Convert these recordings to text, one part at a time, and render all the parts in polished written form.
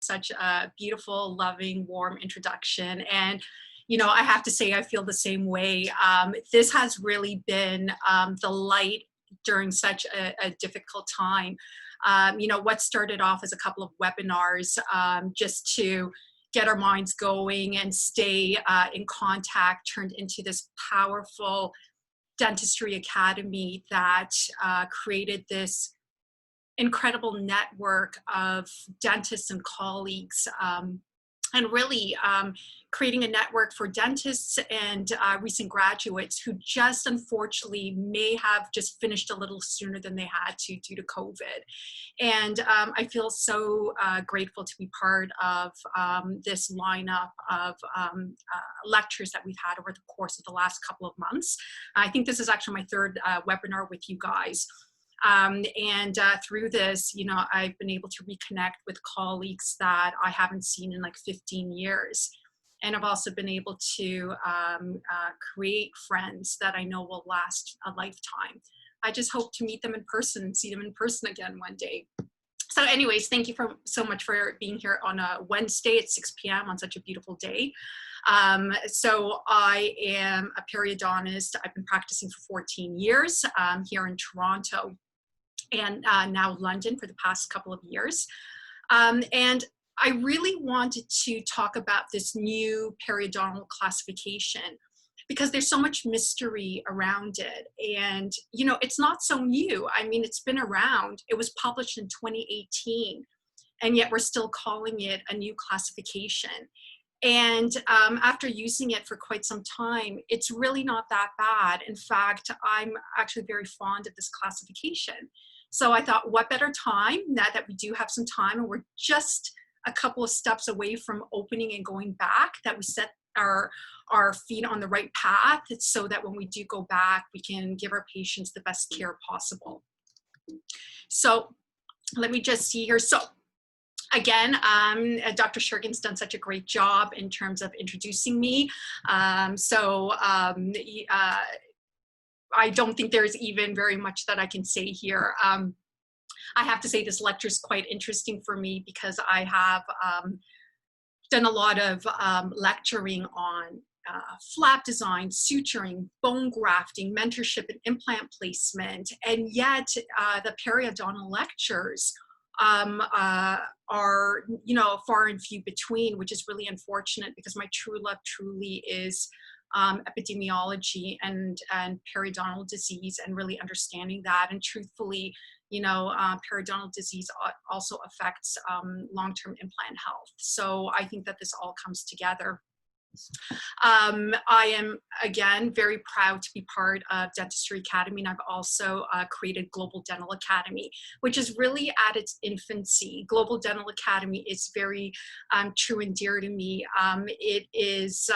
such a beautiful, loving, warm introduction. And, you know, I have to say, I feel the same way. This has really been the light during such a difficult time. You know, what started off as a couple of webinars just to get our minds going and stay in contact turned into this powerful dentistry academy that created this incredible network of dentists and colleagues, and really creating a network for dentists and recent graduates who just unfortunately may have just finished a little sooner than they had to due to COVID. And I feel so grateful to be part of this lineup of lectures that we've had over the course of the last couple of months. I think this is actually my third webinar with you guys. Through this, you know, I've been able to reconnect with colleagues that I haven't seen in like 15 years. And I've also been able to create friends that I know will last a lifetime. I just hope to meet them in person, see them in person again one day. So anyways, thank you so much for being here on a Wednesday at 6 p.m. on such a beautiful day. So I am a periodontist. I've been practicing for 14 years here in Toronto and now London for the past couple of years. And I really wanted to talk about this new periodontal classification because there's so much mystery around it. And, you know, it's not so new. I mean, it's been around. It was published in 2018, and yet we're still calling it a new classification. And after using it for quite some time, it's really not that bad. In fact, I'm actually very fond of this classification. So I thought, what better time now that we do have some time and we're just a couple of steps away from opening and going back, that we set our feet on the right path so that when we do go back, we can give our patients the best care possible. So let me just see here. So again, Dr. Shergin's done such a great job in terms of introducing me. I don't think there's even very much that I can say here. I have to say this lecture is quite interesting for me because I have done a lot of lecturing on flap design, suturing, bone grafting, mentorship, and implant placement. And yet the periodontal lectures are, you know, far and few between, which is really unfortunate because my true love truly is epidemiology and periodontal disease and really understanding that. And truthfully, you know, periodontal disease also affects long-term implant health. So I think that this all comes together. I am, again, very proud to be part of Dentistry Academy, and I've also created Global Dental Academy, which is really at its infancy. Global Dental Academy is very true and dear to me. It is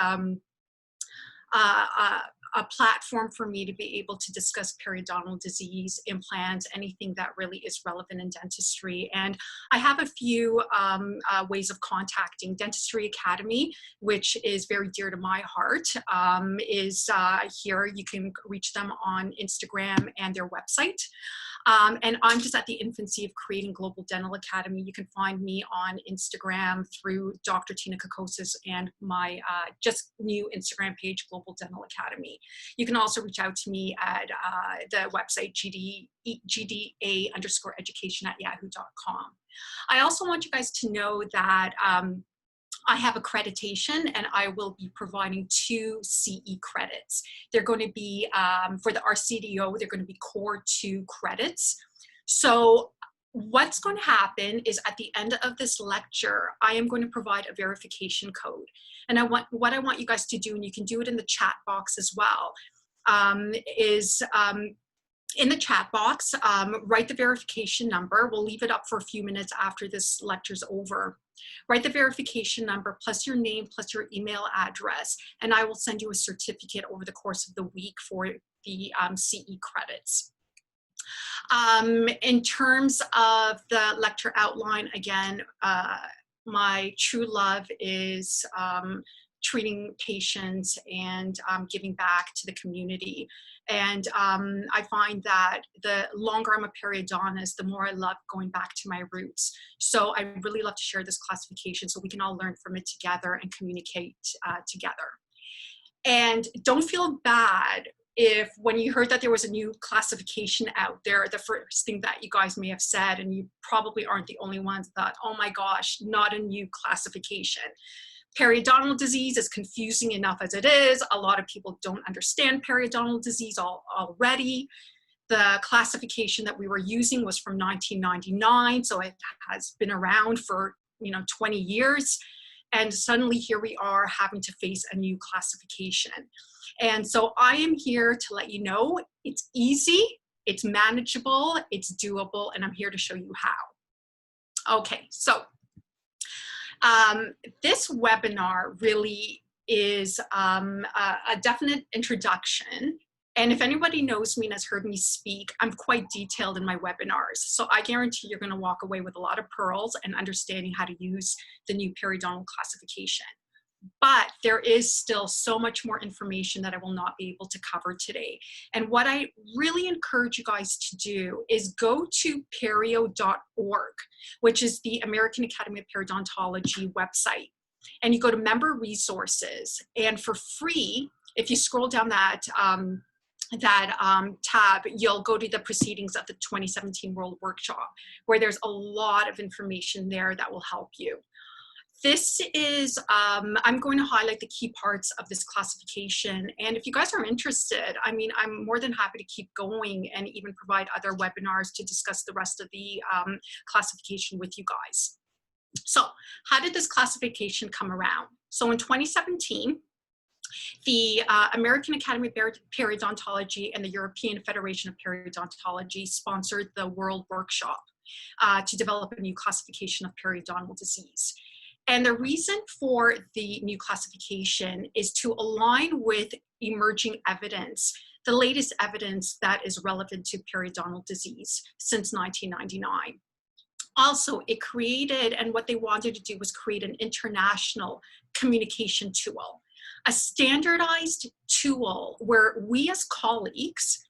a platform for me to be able to discuss periodontal disease, implants, anything that really is relevant in dentistry. And I have a few ways of contacting. Dentistry Academy, which is very dear to my heart, is here. You can reach them on Instagram and their website. And I'm just at the infancy of creating Global Dental Academy. You can find me on Instagram through Dr. Tina Kokisis and my just new Instagram page, Global Dental Academy. You can also reach out to me at the website gda_education@yahoo.com. I also want you guys to know that I have accreditation and I will be providing 2 CE credits. They're going to be, for our CDO, they're going to be Core 2 credits. So what's going to happen is at the end of this lecture, I am going to provide a verification code. And what I want you guys to do, and you can do it in the chat box as well, is in the chat box, write the verification number. We'll leave it up for a few minutes after this lecture's over. Write the verification number plus your name plus your email address, and I will send you a certificate over the course of the week for the CE credits. In terms of the lecture outline, again, my true love is treating patients and giving back to the community. And I find that the longer I'm a periodontist, the more I love going back to my roots. So I really love to share this classification so we can all learn from it together and communicate together. And don't feel bad if when you heard that there was a new classification out there, the first thing that you guys may have said, and you probably aren't the only ones, that, oh my gosh, not a new classification. Periodontal disease is confusing enough as it is. A lot of people don't understand periodontal disease already. The classification that we were using was from 1999, so it has been around for 20 years. And suddenly here we are having to face a new classification. And so I am here to let you know it's easy, it's manageable, it's doable, and I'm here to show you how. Okay, so this webinar really is a definite introduction. And if anybody knows me and has heard me speak, I'm quite detailed in my webinars. So I guarantee you're going to walk away with a lot of pearls and understanding how to use the new periodontal classification. But there is still so much more information that I will not be able to cover today. And what I really encourage you guys to do is go to perio.org, which is the American Academy of Periodontology website. And you go to member resources, and for free, if you scroll down that tab, you'll go to the proceedings of the 2017 World Workshop, where there's a lot of information there that will help you. This is, I'm going to highlight the key parts of this classification. And if you guys are interested, I mean, I'm more than happy to keep going and even provide other webinars to discuss the rest of the classification with you guys. So how did this classification come around? So in 2017, the American Academy of Periodontology and the European Federation of Periodontology sponsored the World Workshop to develop a new classification of periodontal disease. And the reason for the new classification is to align with emerging evidence, the latest evidence that is relevant to periodontal disease since 1999. Also, it created, and what they wanted to do was create an international communication tool, a standardized tool where we as colleagues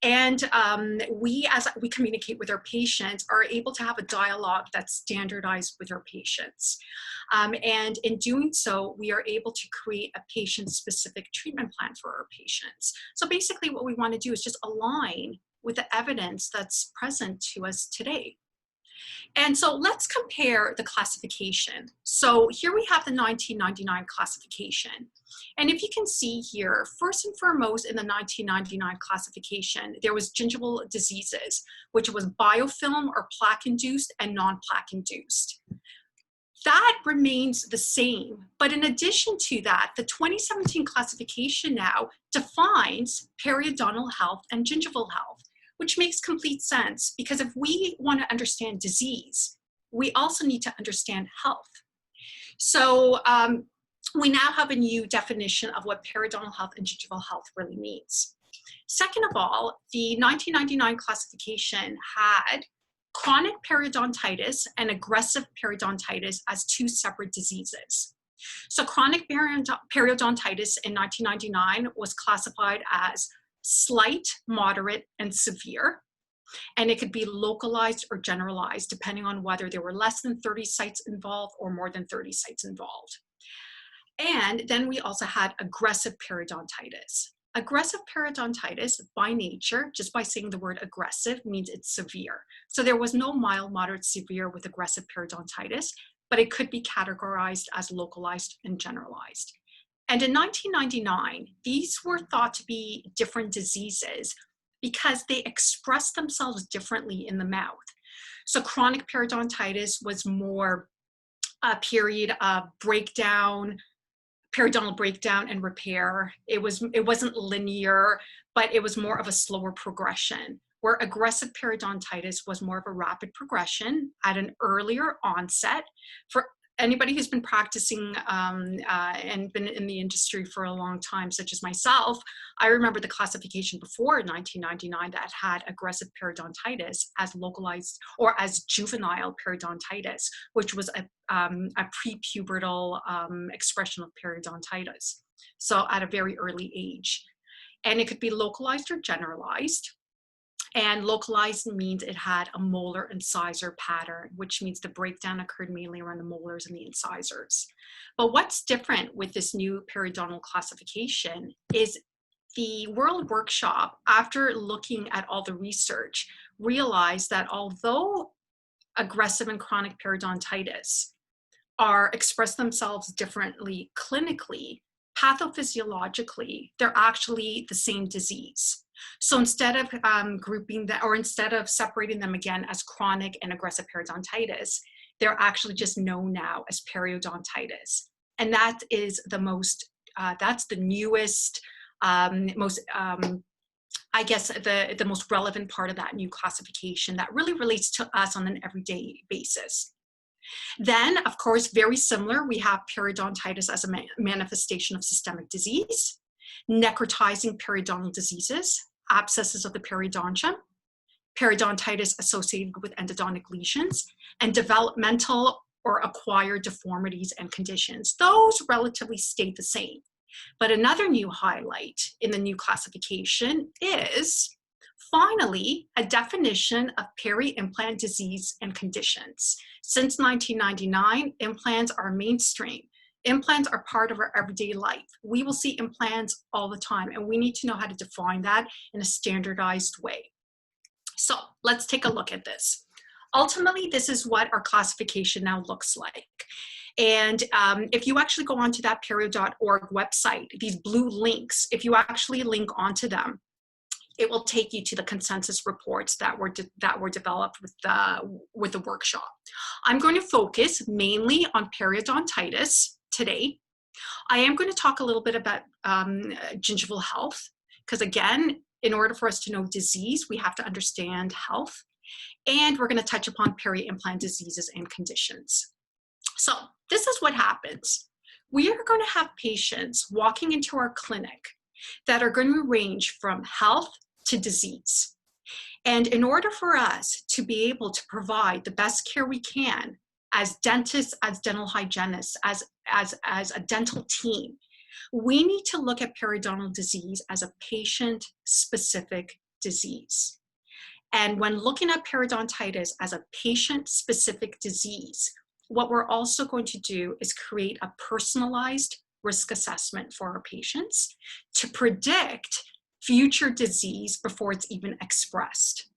and we communicate with our patients are able to have a dialogue that's standardized with our patients. And in doing so, we are able to create a patient-specific treatment plan for our patients. So basically what we want to do is just align with the evidence that's present to us today. And so let's compare the classification. So here we have the 1999 classification. And if you can see here, first and foremost in the 1999 classification, there was gingival diseases, which was biofilm or plaque-induced and non-plaque-induced. That remains the same. But in addition to that, the 2017 classification now defines periodontal health and gingival health, which makes complete sense because if we want to understand disease, we also need to understand health. So we now have a new definition of what periodontal health and gingival health really means. Second of all, the 1999 classification had chronic periodontitis and aggressive periodontitis as two separate diseases. So chronic periodontitis in 1999 was classified as slight, moderate, and severe. And it could be localized or generalized depending on whether there were less than 30 sites involved or more than 30 sites involved. And then we also had aggressive periodontitis. Aggressive periodontitis, by nature, just by saying the word aggressive, means it's severe. So there was no mild, moderate, severe with aggressive periodontitis, but it could be categorized as localized and generalized. And in 1999, these were thought to be different diseases because they expressed themselves differently in the mouth. So chronic periodontitis was more a period of breakdown, periodontal breakdown and repair. It wasn't linear, but it was more of a slower progression, where aggressive periodontitis was more of a rapid progression at an earlier onset. For anybody who's been practicing and been in the industry for a long time, such as myself, I remember the classification before 1999 that had aggressive periodontitis as localized or as juvenile periodontitis, which was a prepubertal expression of periodontitis. So at a very early age. And it could be localized or generalized. And localized means it had a molar incisor pattern, which means the breakdown occurred mainly around the molars and the incisors. But what's different with this new periodontal classification is the World Workshop, after looking at all the research, realized that although aggressive and chronic periodontitis express themselves differently clinically, pathophysiologically, they're actually the same disease. So instead of grouping that, or instead of separating them again as chronic and aggressive periodontitis, they're actually just known now as periodontitis. And that is the most, that's the newest, most, I guess, the most relevant part of that new classification that really relates to us on an everyday basis. Then, of course, very similar, we have periodontitis as a manifestation of systemic disease, necrotizing periodontal diseases, abscesses of the periodontium, periodontitis associated with endodontic lesions, and developmental or acquired deformities and conditions. Those relatively stay the same. But another new highlight in the new classification is, finally, a definition of peri-implant disease and conditions. Since 1999, implants are mainstream. Implants are part of our everyday life. We will see implants all the time, and we need to know how to define that in a standardized way. So let's take a look at this. Ultimately, this is what our classification now looks like. And if you actually go onto that perio.org website, these blue links, if you actually link onto them, it will take you to the consensus reports that were developed with the workshop. I'm going to focus mainly on periodontitis today. I am going to talk a little bit about gingival health, because again, in order for us to know disease, we have to understand health. And we're going to touch upon peri-implant diseases and conditions. So this is what happens. We are going to have patients walking into our clinic that are going to range from health to disease. And in order for us to be able to provide the best care we can as dentists, as dental hygienists, as a dental team, we need to look at periodontal disease as a patient-specific disease. And when looking at periodontitis as a patient-specific disease, what we're also going to do is create a personalized risk assessment for our patients to predict future disease before it's even expressed.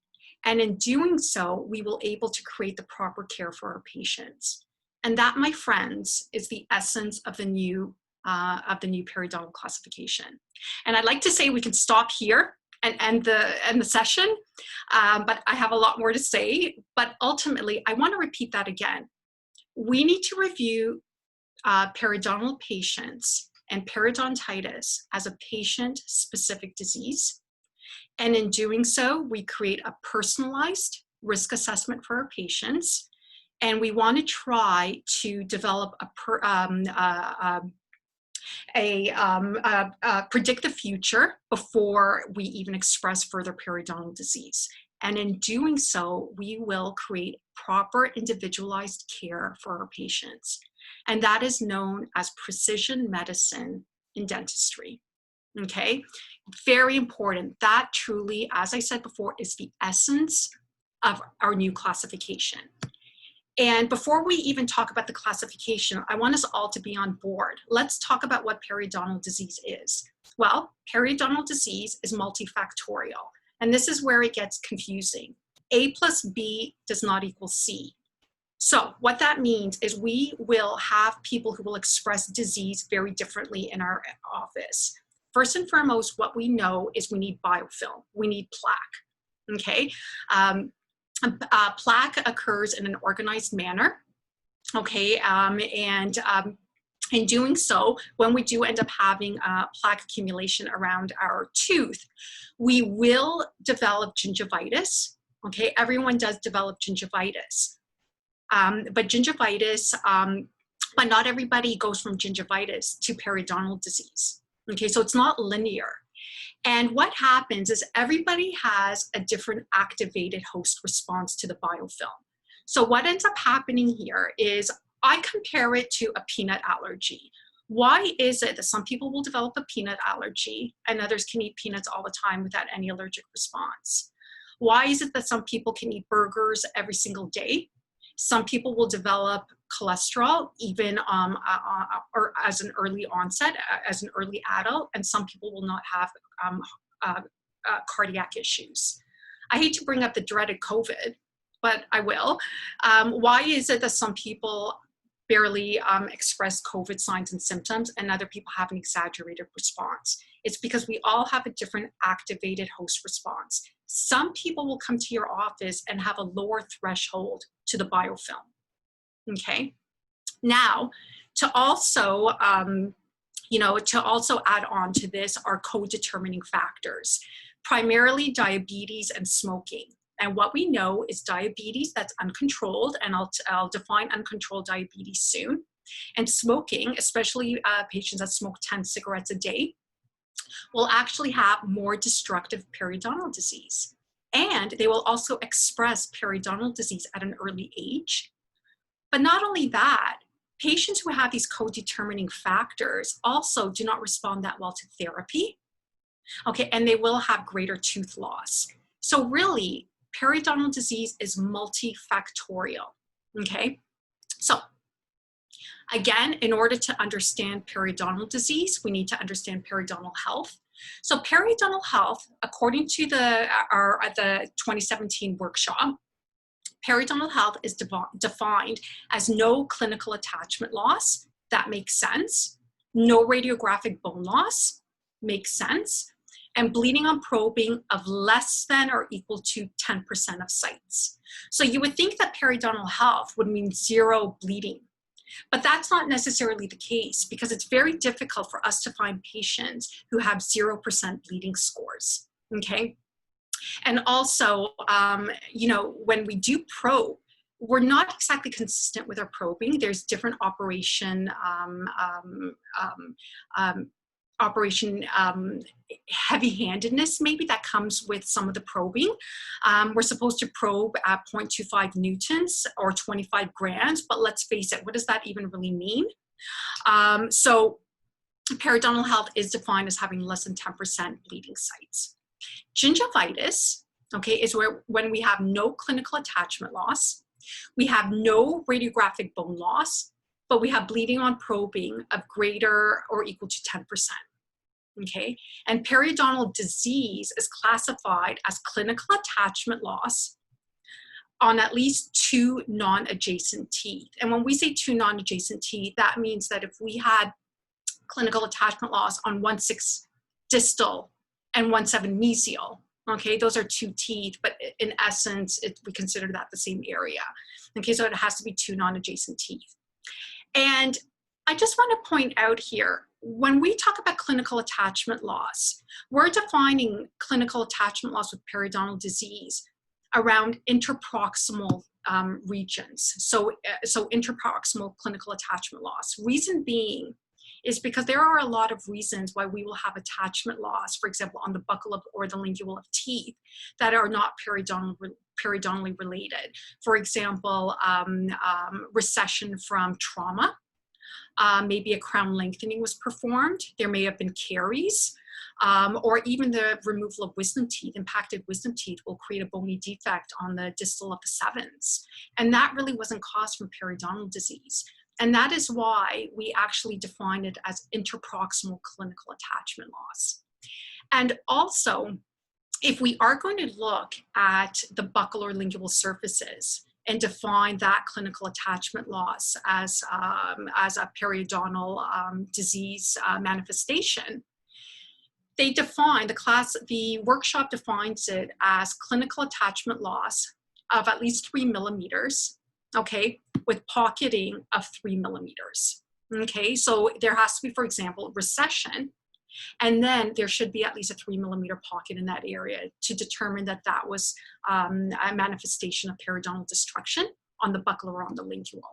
And in doing so, we will be able to create the proper care for our patients. And that, my friends, is the essence of the new periodontal classification. And I'd like to say we can stop here and end the session, but I have a lot more to say. But ultimately, I want to repeat that again. We need to review periodontal patients and periodontitis as a patient-specific disease. And in doing so, we create a personalized risk assessment for our patients. And we want to try to develop predict the future before we even express further periodontal disease. And in doing so, we will create proper individualized care for our patients. And that is known as precision medicine in dentistry. Okay, very important. That truly, as I said before, is the essence of our new classification. And before we even talk about the classification, I want us all to be on board. Let's talk about what periodontal disease is. Well, periodontal disease is multifactorial. And this is where it gets confusing. A plus B does not equal C. So what that means is we will have people who will express disease very differently in our office. First and foremost, what we know is we need biofilm. We need plaque, okay? Plaque occurs in an organized manner, okay? In doing so, when we do end up having plaque accumulation around our tooth, we will develop gingivitis, okay? Everyone does develop gingivitis. But gingivitis but not everybody goes from gingivitis to periodontal disease. Okay, so it's not linear. And what happens is everybody has a different activated host response to the biofilm. So what ends up happening here is I compare it to a peanut allergy. Why is it that some people will develop a peanut allergy and others can eat peanuts all the time without any allergic response? Why is it that some people can eat burgers every single day? Some people will develop cholesterol even or as an early onset, as an early adult, and some people will not have cardiac issues. I hate to bring up the dreaded COVID, but I will. Why is it that some people barely express COVID signs and symptoms and other people have an exaggerated response? It's because we all have a different activated host response. Some people will come to your office and have a lower threshold to the biofilm, okay? Now, to also, to also add on to this are co-determining factors, primarily diabetes and smoking. And what we know is diabetes that's uncontrolled, and I'll define uncontrolled diabetes soon, and smoking, especially patients that smoke 10 cigarettes a day, will actually have more destructive periodontal disease. And they will also express periodontal disease at an early age. But not only that, patients who have these co-determining factors also do not respond that well to therapy, okay, and they will have greater tooth loss. So really, periodontal disease is multifactorial, okay? So again, in order to understand periodontal disease, we need to understand periodontal health. So periodontal health, according to the 2017 workshop, periodontal health is defined as no clinical attachment loss. That makes sense. No radiographic bone loss, makes sense. And bleeding on probing of less than or equal to 10% of sites. So you would think that periodontal health would mean zero bleeding, but that's not necessarily the case because it's very difficult for us to find patients who have 0% bleeding scores, okay? And also, when we do probe, we're not exactly consistent with our probing. There's different operation heavy-handedness maybe that comes with some of the probing. We're supposed to probe at 0.25 newtons or 25 grams, but let's face it, what does that even really mean? So periodontal health is defined as having less than 10% bleeding sites. Gingivitis, okay, is when we have no clinical attachment loss, we have no radiographic bone loss, but we have bleeding on probing of greater or equal to 10%. Okay, and periodontal disease is classified as clinical attachment loss on at least 2 non-adjacent teeth. And when we say 2 non-adjacent teeth, that means that if we had clinical attachment loss on 1/6 distal and 1/7 mesial, okay, those are 2 teeth, but in essence, we consider that the same area. Okay, so it has to be 2 non-adjacent teeth. And I just want to point out here, when we talk about clinical attachment loss, we're defining clinical attachment loss with periodontal disease around interproximal regions. So interproximal clinical attachment loss. Reason being is because there are a lot of reasons why we will have attachment loss, for example, on the buccal or the lingual of teeth that are not periodontally related. For example, recession from trauma. Maybe a crown lengthening was performed. There may have been caries, or even the removal of wisdom teeth. Impacted wisdom teeth will create a bony defect on the distal of the 7s. And that really wasn't caused from periodontal disease. And that is why we actually define it as interproximal clinical attachment loss. And also, if we are going to look at the buccal or lingual surfaces and define that clinical attachment loss as a periodontal disease manifestation, they define the workshop defines it as clinical attachment loss of at least 3 millimeters, okay, with pocketing of 3 millimeters. Okay, so there has to be, for example, recession, and then there should be at least a 3 millimeter pocket in that area to determine that that was a manifestation of periodontal destruction on the buccal or on the lingual.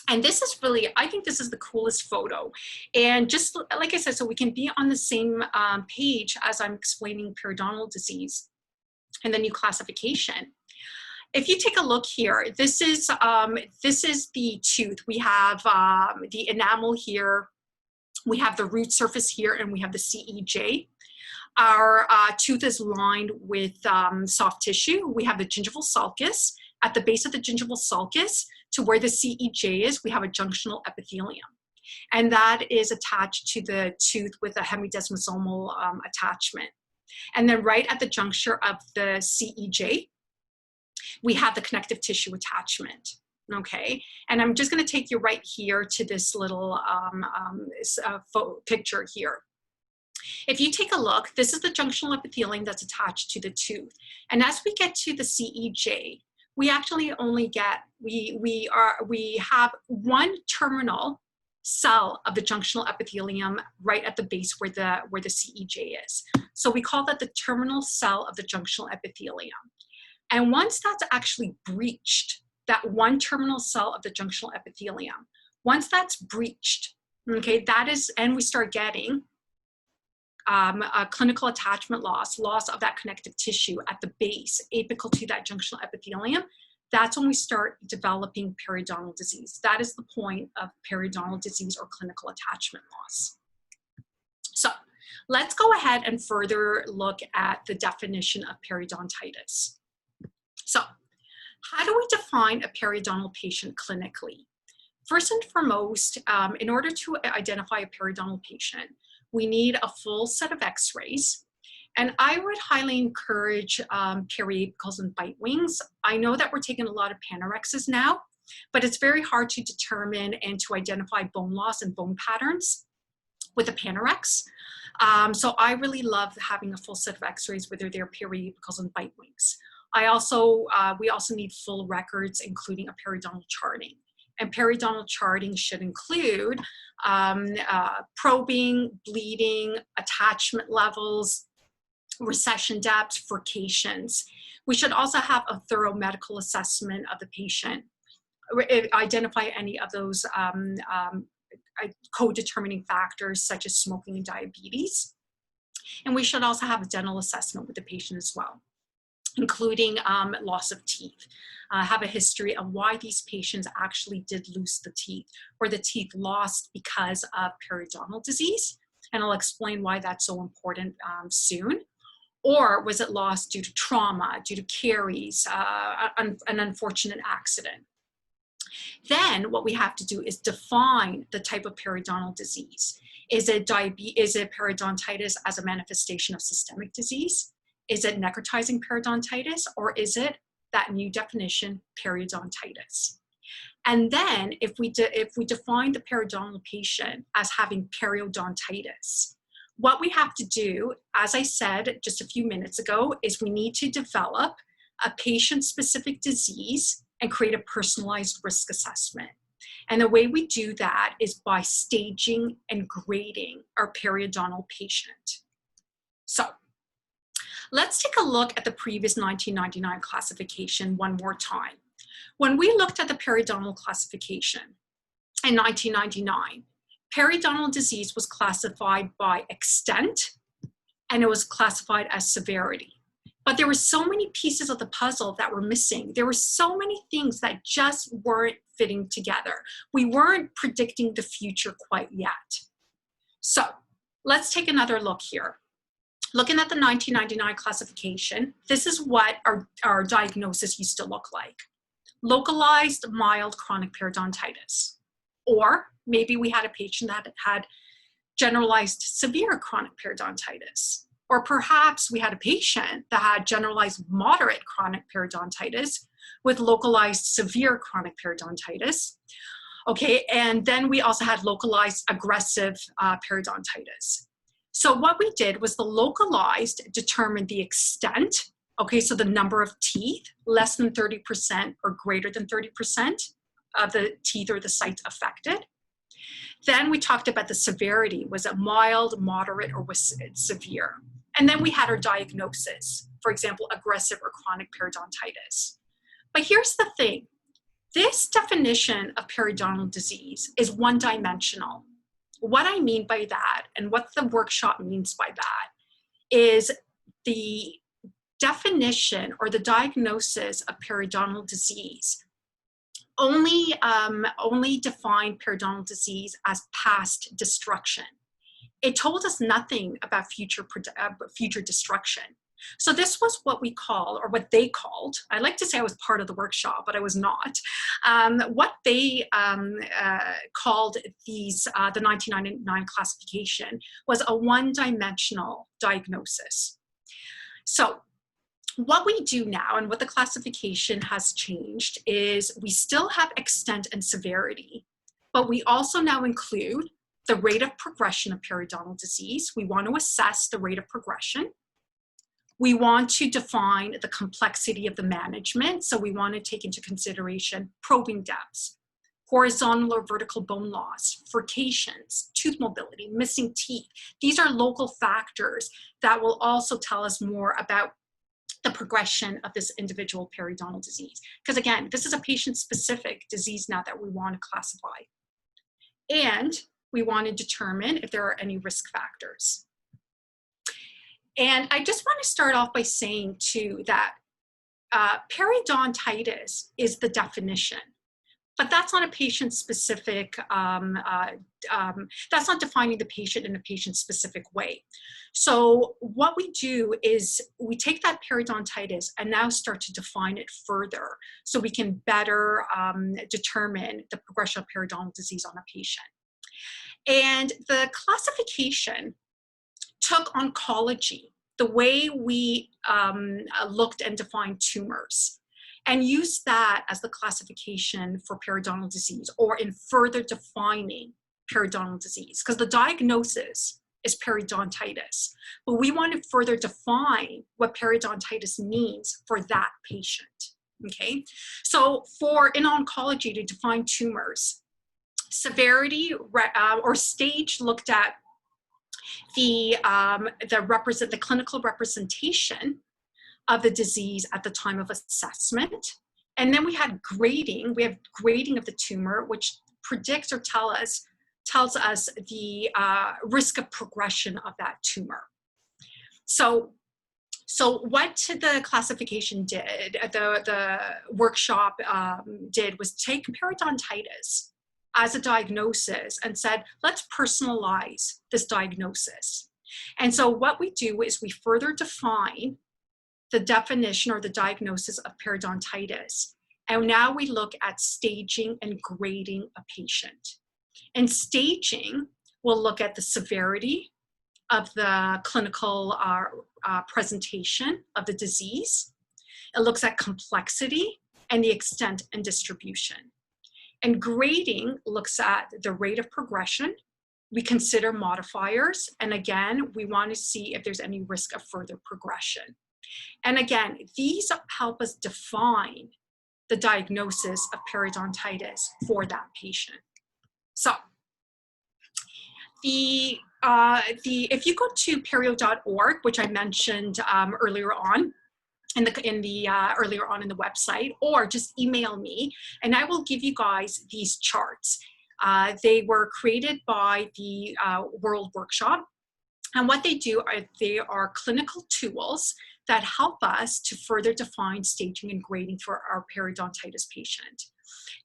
And this is really, I think this is the coolest photo. And just like I said, so we can be on the same page as I'm explaining periodontal disease and the new classification. If you take a look here, this is the tooth. We have the enamel here, we have the root surface here, and we have the CEJ. Our tooth is lined with soft tissue. We have the gingival sulcus. At the base of the gingival sulcus, to where the CEJ is, we have a junctional epithelium. And that is attached to the tooth with a hemidesmosomal attachment. And then right at the juncture of the CEJ, we have the connective tissue attachment. Okay, and I'm just going to take you right here to this little picture here. If you take a look, this is the junctional epithelium that's attached to the tooth. And as we get to the CEJ, we actually only get, we have one terminal cell of the junctional epithelium right at the base where the CEJ is. So we call that the terminal cell of the junctional epithelium. And once that's actually breached, that one terminal cell of the junctional epithelium, once that's breached, okay, that is, and we start getting a clinical attachment loss of that connective tissue at the base, apical to that junctional epithelium, that's when we start developing periodontal disease. That is the point of periodontal disease or clinical attachment loss. So let's go ahead and further look at the definition of periodontitis. So how do we define a periodontal patient clinically? First and foremost, in order to identify a periodontal patient, we need a full set of x-rays. And I would highly encourage periapicals and bite wings. I know that we're taking a lot of panorexes now, but it's very hard to determine and to identify bone loss and bone patterns with a panorex. So I really love having a full set of x-rays, whether they're periapicals and bite wings. We also need full records, including a periodontal charting. And periodontal charting should include probing, bleeding, attachment levels, recession depth, furcations. We should also have a thorough medical assessment of the patient, identify any of those co-determining factors such as smoking and diabetes. And we should also have a dental assessment with the patient as well, including loss of teeth. Have a history of why these patients actually did lose the teeth, or the teeth lost because of periodontal disease. And I'll explain why that's so important soon. Or was it lost due to trauma, due to caries, an unfortunate accident? Then what we have to do is define the type of periodontal disease. Is it periodontitis as a manifestation of systemic disease? Is it necrotizing periodontitis, or is it that new definition, periodontitis? And then if we define the periodontal patient as having periodontitis, what we have to do, as I said just a few minutes ago, is we need to develop a patient-specific disease and create a personalized risk assessment. And the way we do that is by staging and grading our periodontal patient. So let's take a look at the previous 1999 classification one more time. When we looked at the periodontal classification in 1999, periodontal disease was classified by extent, and it was classified as severity. But there were so many pieces of the puzzle that were missing. There were so many things that just weren't fitting together. We weren't predicting the future quite yet. So let's take another look here. Looking at the 1999 classification, this is what our diagnosis used to look like. Localized mild chronic periodontitis. Or maybe we had a patient that had generalized severe chronic periodontitis. Or perhaps we had a patient that had generalized moderate chronic periodontitis with localized severe chronic periodontitis. Okay, and then we also had localized aggressive periodontitis. So what we did was the localized determined the extent, okay, so the number of teeth, less than 30% or greater than 30% of the teeth or the sites affected. Then we talked about the severity. Was it mild, moderate, or was it severe? And then we had our diagnosis, for example, aggressive or chronic periodontitis. But here's the thing. This definition of periodontal disease is one-dimensional. What I mean by that, and what the workshop means by that, is the definition or the diagnosis of periodontal disease only defined periodontal disease as past destruction. It told us nothing about future destruction. So this was what we call, or what they called, I like to say I was part of the workshop, but I was not, what they called these, the 1999 classification was a one-dimensional diagnosis. So what we do now, and what the classification has changed, is we still have extent and severity, but we also now include the rate of progression of periodontal disease. We want to assess the rate of progression. We want to define the complexity of the management. So we want to take into consideration probing depths, horizontal or vertical bone loss, furcations, tooth mobility, missing teeth. These are local factors that will also tell us more about the progression of this individual periodontal disease. Because again, this is a patient-specific disease now that we want to classify. And we want to determine if there are any risk factors. And I just want to start off by saying too that periodontitis is the definition, but that's not a patient-specific, that's not defining the patient in a patient-specific way. So what we do is we take that periodontitis and now start to define it further so we can better determine the progression of periodontal disease on a patient. And the classification took oncology, the way we looked and defined tumors, and used that as the classification for periodontal disease, or in further defining periodontal disease, because the diagnosis is periodontitis, but we want to further define what periodontitis means for that patient, okay? So in oncology, to define tumors, severity or stage looked at the clinical representation of the disease at the time of assessment. And then we had grading. We have grading of the tumor, which predicts or tells us the risk of progression of that tumor. So what the classification did, the workshop did, was take periodontitis as a diagnosis and said, let's personalize this diagnosis. And so what we do is we further define the definition or the diagnosis of periodontitis. And now we look at staging and grading a patient. And staging will look at the severity of the clinical presentation of the disease. It looks at complexity and the extent and distribution. And grading looks at the rate of progression. We consider modifiers. And again, we want to see if there's any risk of further progression. And again, these help us define the diagnosis of periodontitis for that patient. So if you go to perio.org, which I mentioned earlier on, earlier on in the website, or just email me and I will give you guys these charts. They were created by the World Workshop, and what they do are they are clinical tools that help us to further define staging and grading for our periodontitis patient.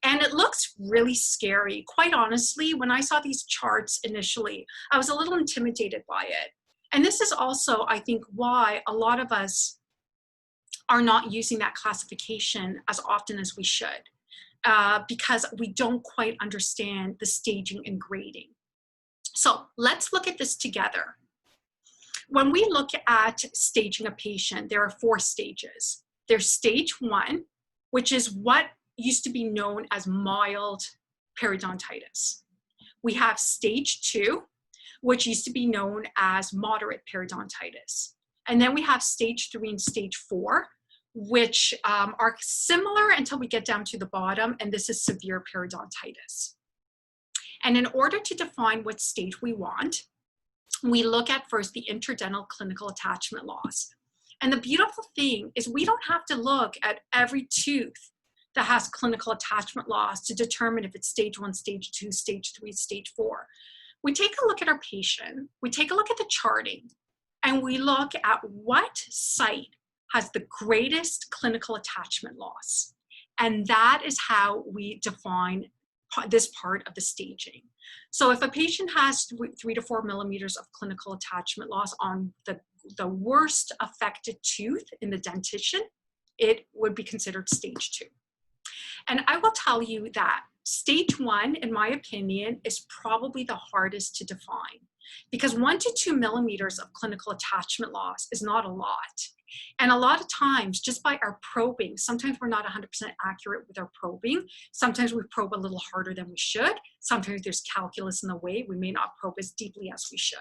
And it looks really scary. Quite honestly, when I saw these charts initially, I was a little intimidated by it. And this is also, I think, why a lot of us are not using that classification as often as we should, because we don't quite understand the staging and grading. So let's look at this together. When we look at staging a patient, there are 4 stages. There's stage 1, which is what used to be known as mild periodontitis. We have stage 2, which used to be known as moderate periodontitis. And then we have stage 3 and stage 4, which are similar until we get down to the bottom, and this is severe periodontitis. And in order to define what stage we want, we look at first the interdental clinical attachment loss. And the beautiful thing is we don't have to look at every tooth that has clinical attachment loss to determine if it's stage 1, stage 2, stage 3, stage 4. We take a look at our patient, we take a look at the charting, and we look at what site has the greatest clinical attachment loss. And that is how we define this part of the staging. So if a patient has 3 to 4 millimeters of clinical attachment loss on the worst affected tooth in the dentition, it would be considered stage 2. And I will tell you that stage 1, in my opinion, is probably the hardest to define, because 1 to 2 millimeters of clinical attachment loss is not a lot. And a lot of times, just by our probing, sometimes we're not 100% accurate with our probing. Sometimes we probe a little harder than we should. Sometimes there's calculus in the way. We may not probe as deeply as we should.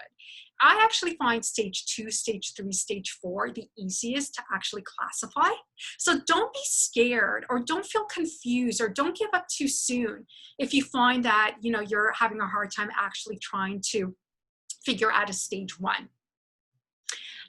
I actually find stage 2, stage 3, stage 4 the easiest to actually classify. So don't be scared, or don't feel confused, or don't give up too soon if you find that you're having a hard time actually trying to figure out a stage 1.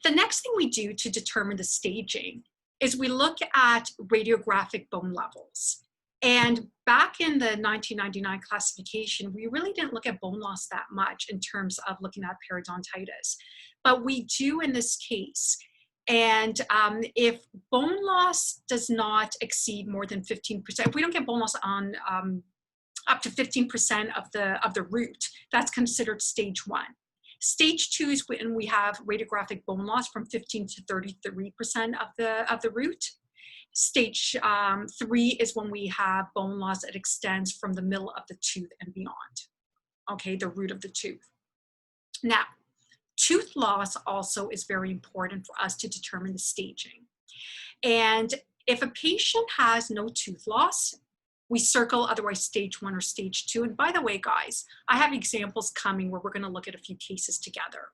The next thing we do to determine the staging is we look at radiographic bone levels. And back in the 1999 classification, we really didn't look at bone loss that much in terms of looking at periodontitis, but we do in this case. And if bone loss does not exceed more than 15%, if we don't get bone loss on up to 15% of the root, that's considered stage 1. Stage 2 is when we have radiographic bone loss from 15 to 33% of the root. Stage 3 is when we have bone loss that extends from the middle of the tooth and beyond, okay, the root of the tooth. Now, tooth loss also is very important for us to determine the staging. And if a patient has no tooth loss, we circle otherwise stage 1 or stage 2. And by the way, guys, I have examples coming where we're going to look at a few cases together.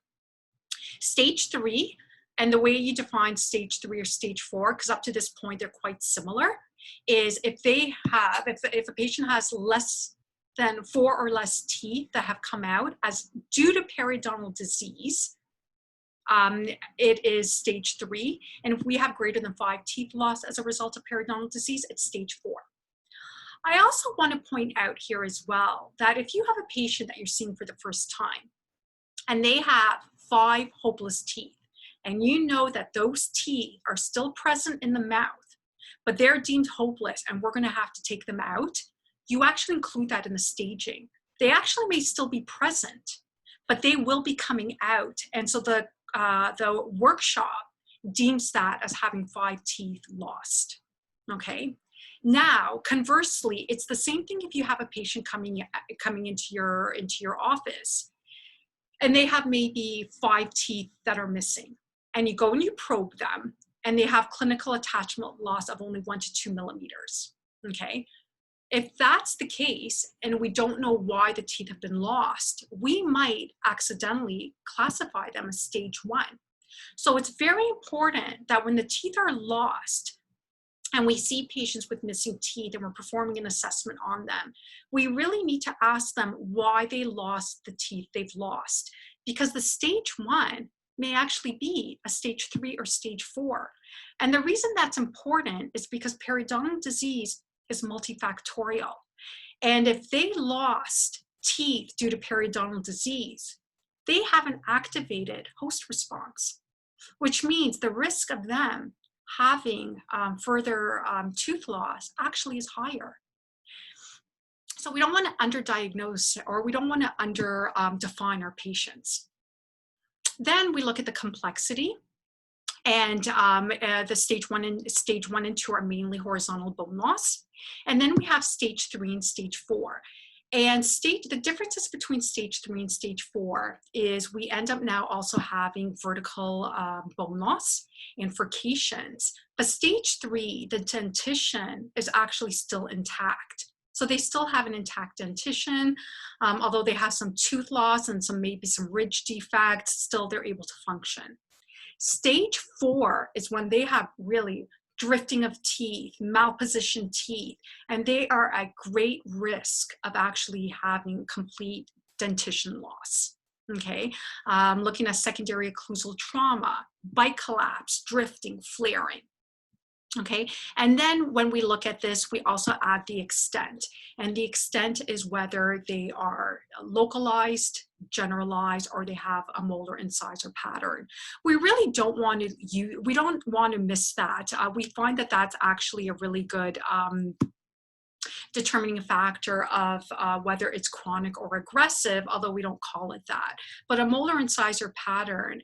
Stage 3, and the way you define stage 3 or stage 4, because up to this point they're quite similar, is if a patient has less than 4 or less teeth that have come out as due to periodontal disease, it is stage 3. And if we have greater than 5 teeth loss as a result of periodontal disease, it's stage 4. I also want to point out here as well that if you have a patient that you're seeing for the first time and they have 5 hopeless teeth, and you know that those teeth are still present in the mouth, but they're deemed hopeless and we're going to have to take them out, you actually include that in the staging. They actually may still be present, but they will be coming out. And so the workshop deems that as having 5 teeth lost, okay? Now, conversely, it's the same thing if you have a patient coming into your office and they have maybe 5 teeth that are missing, and you go and you probe them and they have clinical attachment loss of only 1 to 2 millimeters, okay? If that's the case and we don't know why the teeth have been lost, we might accidentally classify them as stage 1. So it's very important that when the teeth are lost, and we see patients with missing teeth and we're performing an assessment on them, we really need to ask them why they lost the teeth they've lost, because the stage 1 may actually be a stage 3 or stage 4. And the reason that's important is because periodontal disease is multifactorial. And if they lost teeth due to periodontal disease, they have an activated host response, which means the risk of them having further tooth loss actually is higher. So we don't want to underdiagnose, or we don't want to define our patients. Then we look at the complexity, and the stage 1 and 2 are mainly horizontal bone loss. And then we have stage 3 and stage 4. And the differences between stage 3 and stage 4 is we end up now also having vertical bone loss and furcations. But stage 3, the dentition is actually still intact. So they still have an intact dentition, although they have some tooth loss and maybe some ridge defects, still they're able to function. Stage 4 is when they have really drifting of teeth, malpositioned teeth, and they are at great risk of actually having complete dentition loss, okay? Looking at secondary occlusal trauma, bite collapse, drifting, flaring. Okay, and then when we look at this, we also add the extent. And the extent is whether they are localized, generalized, or they have a molar incisor pattern. We really don't want to miss that. We find that that's actually a really good determining factor of whether it's chronic or aggressive, although we don't call it that. But a molar incisor pattern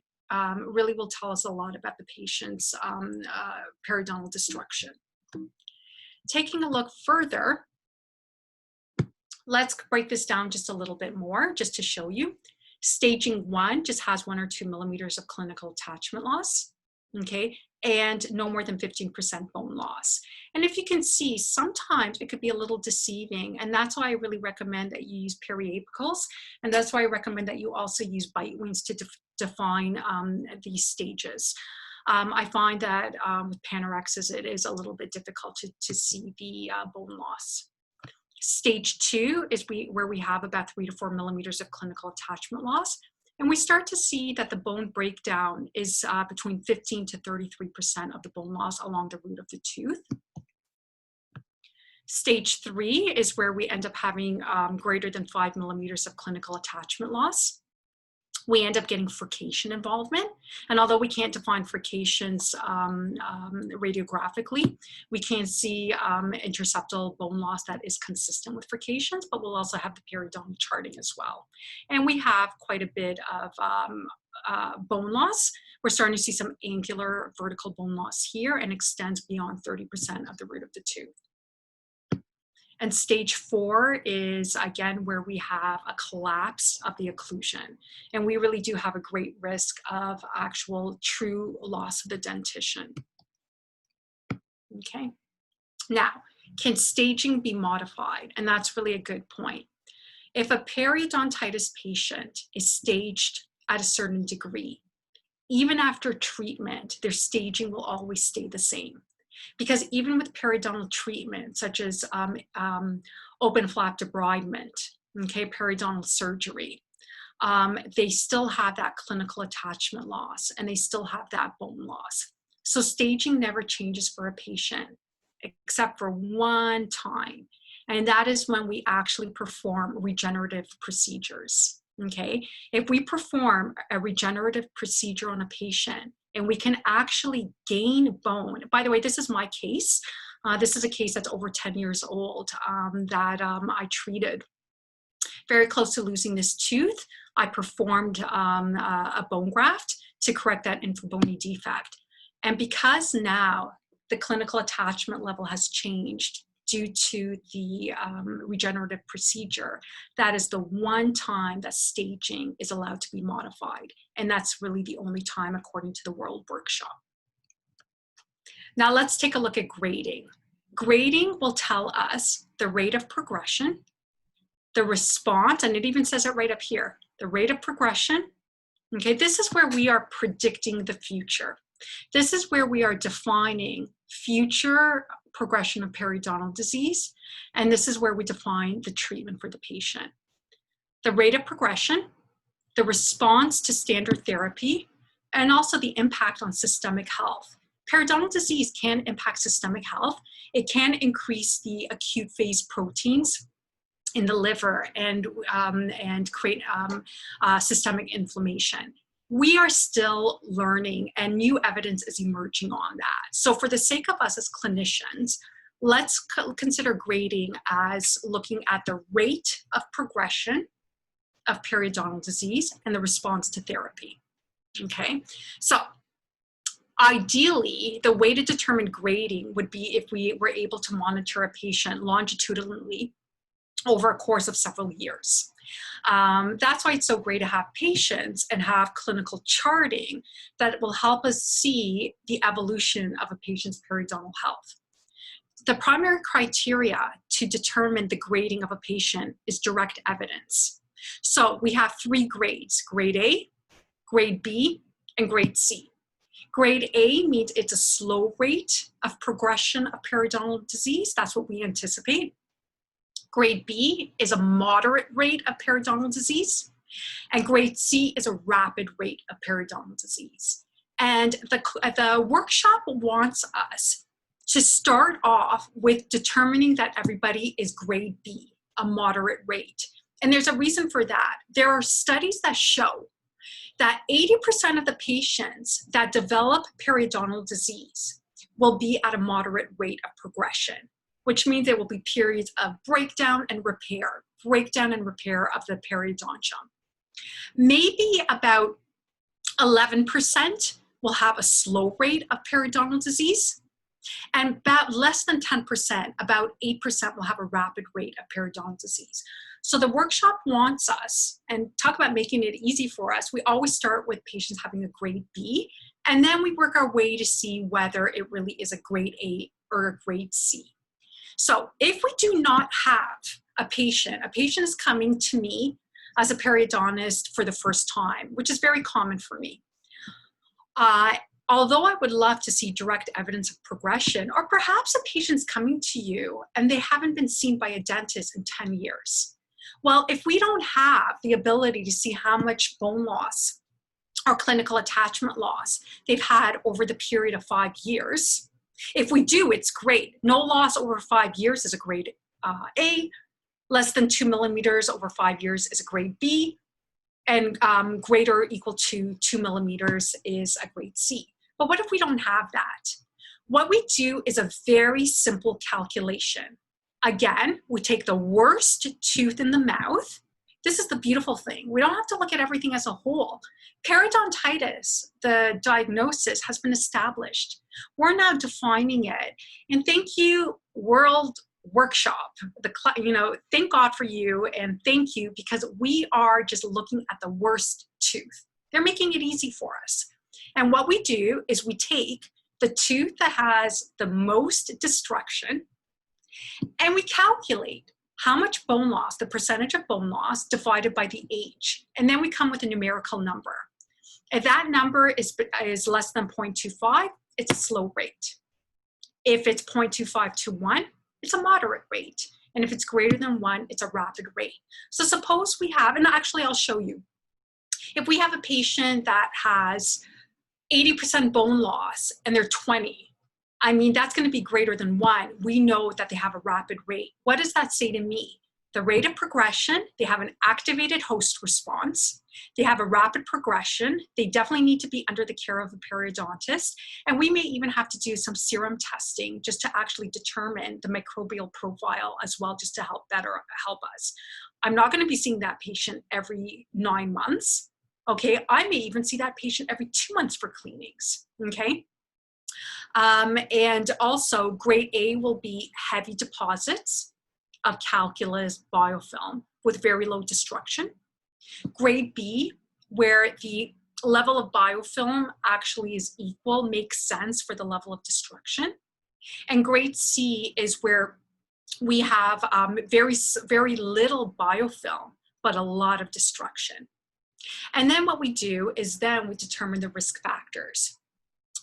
really will tell us a lot about the patient's periodontal destruction. Taking a look further, let's break this down just a little bit more, just to show you. Staging 1 just has 1 or 2 millimeters of clinical attachment loss, okay, and no more than 15% bone loss. And if you can see, sometimes it could be a little deceiving, and that's why I really recommend that you use periapicals, and that's why I recommend that you also use bite wings to define these stages. I find that with Panorexes, it is a little bit difficult to see the bone loss. Stage 2 is where we have about 3 to 4 millimeters of clinical attachment loss. And we start to see that the bone breakdown is between 15 to 33% of the bone loss along the root of the tooth. Stage 3 is where we end up having greater than 5 millimeters of clinical attachment loss. We end up getting furcation involvement. And although we can't define furcations radiographically, we can see interseptal bone loss that is consistent with furcations, but we'll also have the periodontal charting as well. And we have quite a bit of bone loss. We're starting to see some angular vertical bone loss here and extends beyond 30% of the root of the tooth. And stage 4 is, again, where we have a collapse of the occlusion. And we really do have a great risk of actual true loss of the dentition. Okay. Now, can staging be modified? And that's really a good point. If a periodontitis patient is staged at a certain degree, even after treatment, their staging will always stay the same. Because even with periodontal treatment, such as open flap debridement, okay, periodontal surgery, they still have that clinical attachment loss and they still have that bone loss. So staging never changes for a patient, except for one time. And that is when we actually perform regenerative procedures, okay? If we perform a regenerative procedure on a patient, and we can actually gain bone. By the way, this is my case. This is a case that's over 10 years old that I treated. Very close to losing this tooth, I performed a bone graft to correct that infrabony defect. And because now the clinical attachment level has changed due to the regenerative procedure, that is the one time that staging is allowed to be modified. And that's really the only time according to the World Workshop. Now let's take a look at grading. Grading will tell us the rate of progression, the response, and it even says it right up here, the rate of progression. Okay, this is where we are predicting the future. This is where we are defining future progression of periodontal disease, and this is where we define the treatment for the patient. The rate of progression, the response to standard therapy, and also the impact on systemic health. Periodontal disease can impact systemic health. It can increase the acute phase proteins in the liver and create systemic inflammation. We are still learning and new evidence is emerging on that. So for the sake of us as clinicians, let's consider grading as looking at the rate of progression of periodontal disease and the response to therapy, okay? So ideally, the way to determine grading would be if we were able to monitor a patient longitudinally over a course of several years. That's why it's so great to have patients and have clinical charting that will help us see the evolution of a patient's periodontal health. The primary criteria to determine the grading of a patient is direct evidence. So we have 3 grades, grade A, grade B, and grade C. Grade A means it's a slow rate of progression of periodontal disease. That's what we anticipate. Grade B is a moderate rate of periodontal disease, and grade C is a rapid rate of periodontal disease. And the workshop wants us to start off with determining that everybody is grade B, a moderate rate. And there's a reason for that. There are studies that show that 80% of the patients that develop periodontal disease will be at a moderate rate of progression, which means there will be periods of breakdown and repair of the periodontium. Maybe about 11% will have a slow rate of periodontal disease, and about less than 10%, about 8% will have a rapid rate of periodontal disease. So the workshop wants us, and talk about making it easy for us, we always start with patients having a grade B, and then we work our way to see whether it really is a grade A or a grade C. So if we do not have a patient is coming to me as a periodontist for the first time, which is very common for me. Although I would love to see direct evidence of progression, or perhaps a patient's coming to you and they haven't been seen by a dentist in 10 years. Well, if we don't have the ability to see how much bone loss or clinical attachment loss they've had over the period of 5 years, if we do, it's great. No loss over 5 years is a grade A, less than 2 millimeters over 5 years is a grade B, and greater or equal to 2 millimeters is a grade C. But what if we don't have that? What we do is a very simple calculation. Again, we take the worst tooth in the mouth. This is the beautiful thing. We don't have to look at everything as a whole. Periodontitis, the diagnosis, has been established. We're now defining it. And thank you, World Workshop. Thank God for you, and thank you, because we are just looking at the worst tooth. They're making it easy for us. And what we do is we take the tooth that has the most destruction, and we calculate how much bone loss, the percentage of bone loss divided by the age. And then we come with a numerical number. If that number is less than 0.25, it's a slow rate. If it's 0.25 to 1, it's a moderate rate. And if it's greater than 1, it's a rapid rate. So suppose we have, and actually I'll show you, if we have a patient that has 80% bone loss and they're 20, I mean, that's going to be greater than 1. We know that they have a rapid rate. What does that say to me? The rate of progression, they have an activated host response. They have a rapid progression. They definitely need to be under the care of a periodontist. And we may even have to do some serum testing just to actually determine the microbial profile as well, just to help us. I'm not going to be seeing that patient every 9 months. Okay, I may even see that patient every 2 months for cleanings. Okay. And also grade A will be heavy deposits of calculus biofilm with very low destruction. Grade B, where the level of biofilm actually is equal, makes sense for the level of destruction. And grade C is where we have very, very little biofilm, but a lot of destruction. And then what we do is then we determine the risk factors.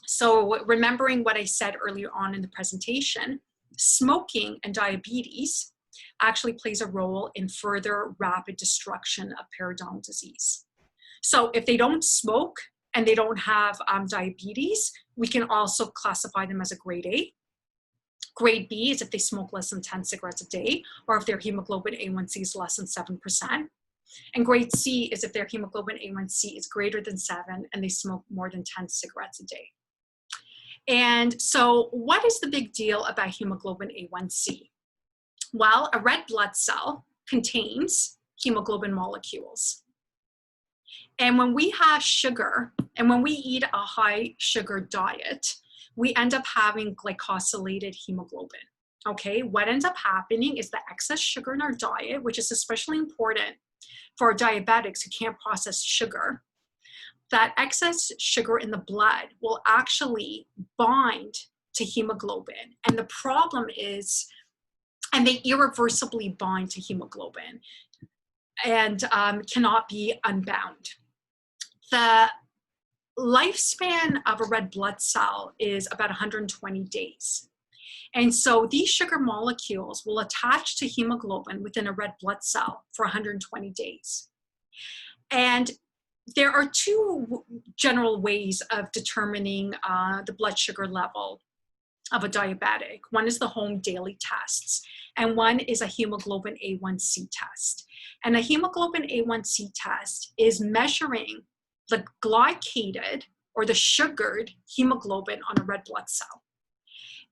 So remembering what I said earlier on in the presentation, smoking and diabetes actually plays a role in further rapid destruction of periodontal disease. So if they don't smoke and they don't have diabetes, we can also classify them as a grade A. Grade B is if they smoke less than 10 cigarettes a day, or if their hemoglobin A1c is less than 7%. And grade C is if their hemoglobin A1c is greater than 7 and they smoke more than 10 cigarettes a day. And so what is the big deal about hemoglobin A1c? Well, a red blood cell contains hemoglobin molecules. And when we have sugar, and when we eat a high sugar diet, we end up having glycosylated hemoglobin. Okay, what ends up happening is the excess sugar in our diet, which is especially important for diabetics who can't process sugar, that excess sugar in the blood will actually bind to hemoglobin. And the problem is, and they irreversibly bind to hemoglobin and cannot be unbound. The lifespan of a red blood cell is about 120 days. And so these sugar molecules will attach to hemoglobin within a red blood cell for 120 days. And there are two general ways of determining the blood sugar level of a diabetic. One is the home daily tests, and one is a hemoglobin A1c test. And a hemoglobin A1c test is measuring the glycated or the sugared hemoglobin on a red blood cell.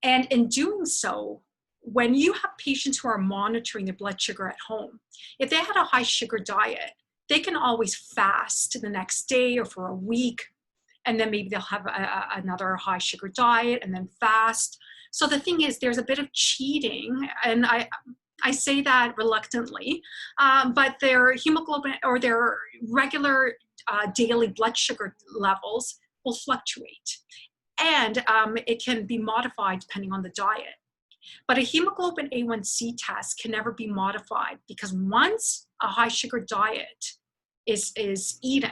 And in doing so, when you have patients who are monitoring their blood sugar at home, if they had a high sugar diet, they can always fast the next day or for a week, and then maybe they'll have another high sugar diet and then fast. So the thing is, there's a bit of cheating, and I say that reluctantly, but their hemoglobin or their regular daily blood sugar levels will fluctuate, and it can be modified depending on the diet. But a hemoglobin A1c test can never be modified, because once a high sugar diet is eaten,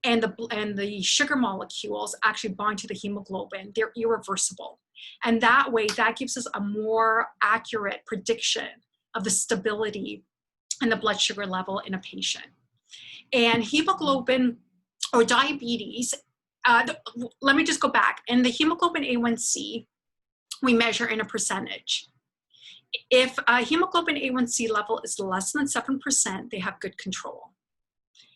and the sugar molecules actually bind to the hemoglobin, they're irreversible. And that way, that gives us a more accurate prediction of the stability and the blood sugar level in a patient. And hemoglobin or diabetes, let me just go back. In the hemoglobin A1c, we measure in a percentage. If a hemoglobin A1c level is less than 7%, they have good control.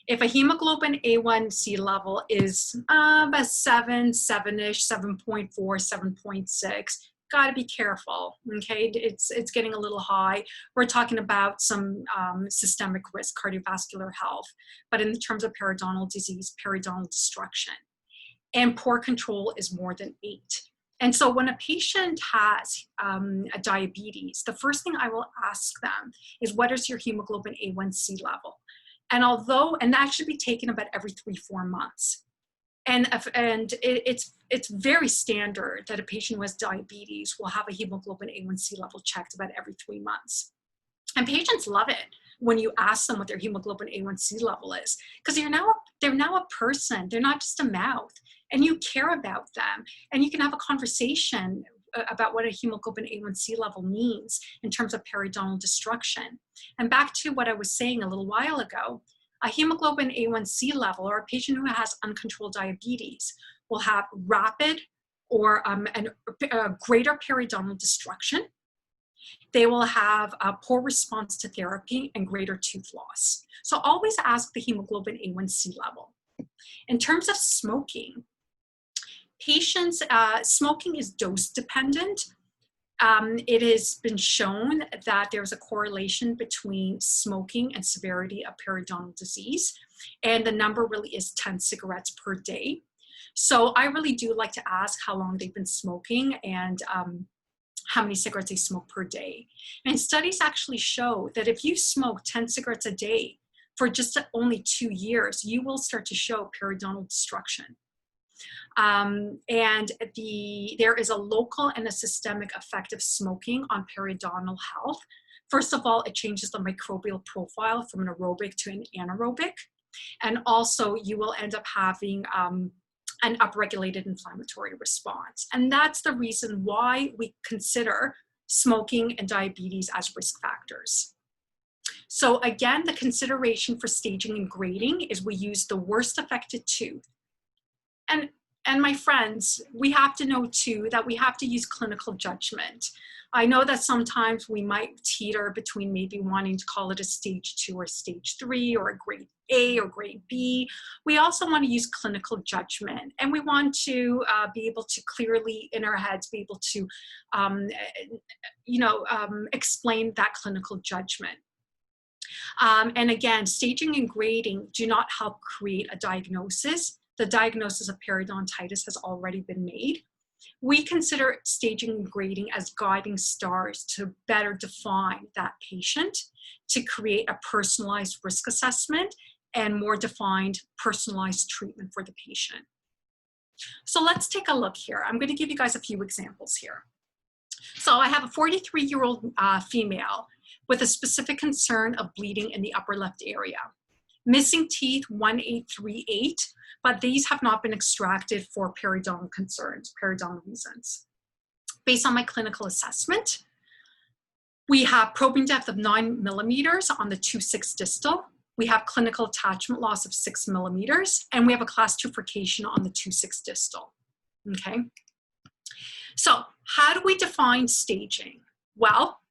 If a hemoglobin A1c level is about 7-ish, 7.4, 7.6, got to be careful, okay? It's getting a little high. We're talking about some systemic risk, cardiovascular health, but in terms of periodontal disease, periodontal destruction. And poor control is more than 8. And so when a patient has a diabetes, the first thing I will ask them is, what is your hemoglobin A1c level? And that should be taken about every 3-4 months. And it's very standard that a patient who has diabetes will have a hemoglobin A1c level checked about every 3 months. And patients love it when you ask them what their hemoglobin A1c level is, because they're now a person. They're not just a mouth, and you care about them, and you can have a conversation about what a hemoglobin A1c level means in terms of periodontal destruction. And back to what I was saying a little while ago, a hemoglobin A1c level, or a patient who has uncontrolled diabetes, will have rapid or a greater periodontal destruction. They will have a poor response to therapy and greater tooth loss. So always ask the hemoglobin A1c level. In terms of smoking, patients, smoking is dose dependent. It has been shown that there's a correlation between smoking and severity of periodontal disease, and the number really is 10 cigarettes per day. So I really do like to ask how long they've been smoking and how many cigarettes they smoke per day. And studies actually show that if you smoke 10 cigarettes a day for just only 2 years, you will start to show periodontal destruction. And there is a local and a systemic effect of smoking on periodontal health. First of all, it changes the microbial profile from an aerobic to an anaerobic. And also you will end up having an upregulated inflammatory response. And that's the reason why we consider smoking and diabetes as risk factors. So again, the consideration for staging and grading is we use the worst affected tooth. And my friends, we have to know too that we have to use clinical judgment. I know that sometimes we might teeter between maybe wanting to call it a stage 2 or stage 3 or a grade A or grade B. We also want to use clinical judgment, and we want to be able to clearly in our heads be able to explain that clinical judgment. And again, staging and grading do not help create a diagnosis. The diagnosis of periodontitis has already been made. We consider staging and grading as guiding stars to better define that patient, to create a personalized risk assessment and more defined personalized treatment for the patient. So let's take a look here. I'm going to give you guys a few examples here. So I have a 43-year-old female with a specific concern of bleeding in the upper left area. Missing teeth 1838, but these have not been extracted for periodontal concerns, periodontal reasons. Based on my clinical assessment, we have probing depth of 9 millimeters on the 2-6 distal. We have clinical attachment loss of 6 millimeters, and we have a class 2 furcation on the 2-6 distal, okay? So How do we define staging? Well,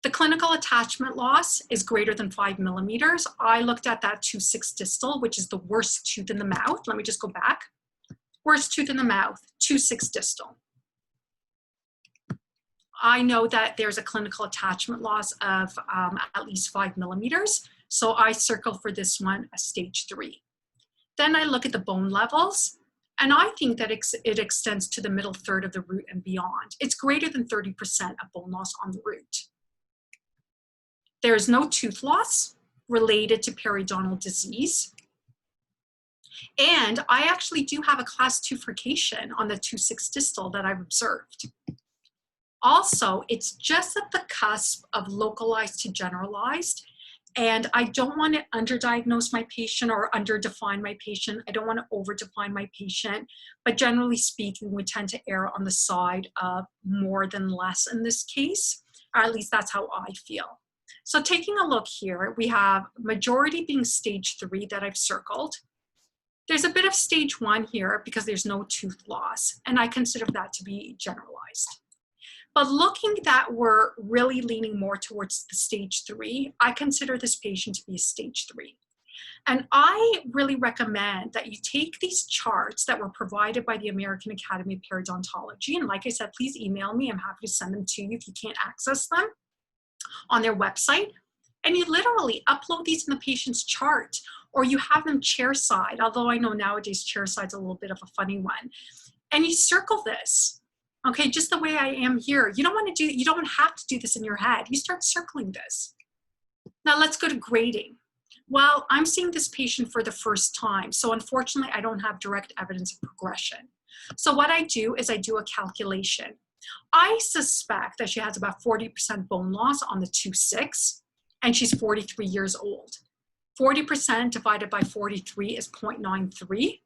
the clinical attachment loss is greater than 5 millimeters. I looked at that 2.6 distal, which is the worst tooth in the mouth. Let me just go back. Worst tooth in the mouth, 2.6 distal. I know that there's a clinical attachment loss of at least 5 millimeters. So I circle for this one a stage 3. Then I look at the bone levels, and I think that it extends to the middle third of the root and beyond. It's greater than 30% of bone loss on the root. There is no tooth loss related to periodontal disease. And I actually do have a class 2 frication on the 2.6 distal that I've observed. Also, it's just at the cusp of localized to generalized. And I don't want to underdiagnose my patient or underdefine my patient. I don't want to overdefine my patient. But generally speaking, we tend to err on the side of more than less in this case, or at least that's how I feel. So taking a look here, we have majority being stage 3 that I've circled. There's a bit of stage 1 here because there's no tooth loss, and I consider that to be generalized. But looking that we're really leaning more towards the stage 3, I consider this patient to be a stage 3. And I really recommend that you take these charts that were provided by the American Academy of Periodontology, and like I said, please email me. I'm happy to send them to you if you can't access them on their website. And you literally upload these in the patient's chart, or you have them chair side, although I know nowadays chair side's a little bit of a funny one. And you circle this, okay, just the way I am here. You don't have to do this in your head. You start circling this. Now let's go to grading. Well, I'm seeing this patient for the first time, so unfortunately I don't have direct evidence of progression. So what I do is I do a calculation. I suspect that she has about 40% bone loss on the 2.6, and she's 43 years old. 40% divided by 43 is 0.93,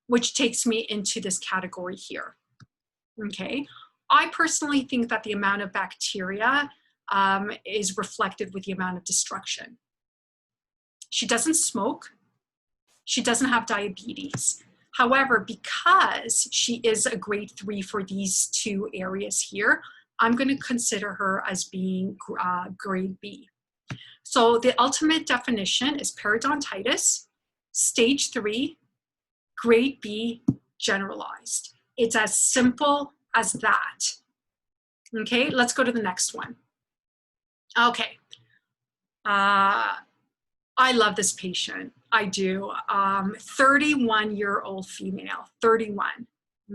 which takes me into this category here. Okay, I personally think that the amount of bacteria is reflected with the amount of destruction. She doesn't smoke. She doesn't have diabetes. However, because she is a grade 3 for these two areas here, I'm going to consider her as being grade B. So the ultimate definition is periodontitis, stage 3, grade B, generalized. It's as simple as that. Okay, let's go to the next one. Okay. I love this patient. I do. 31-year-old female, 31.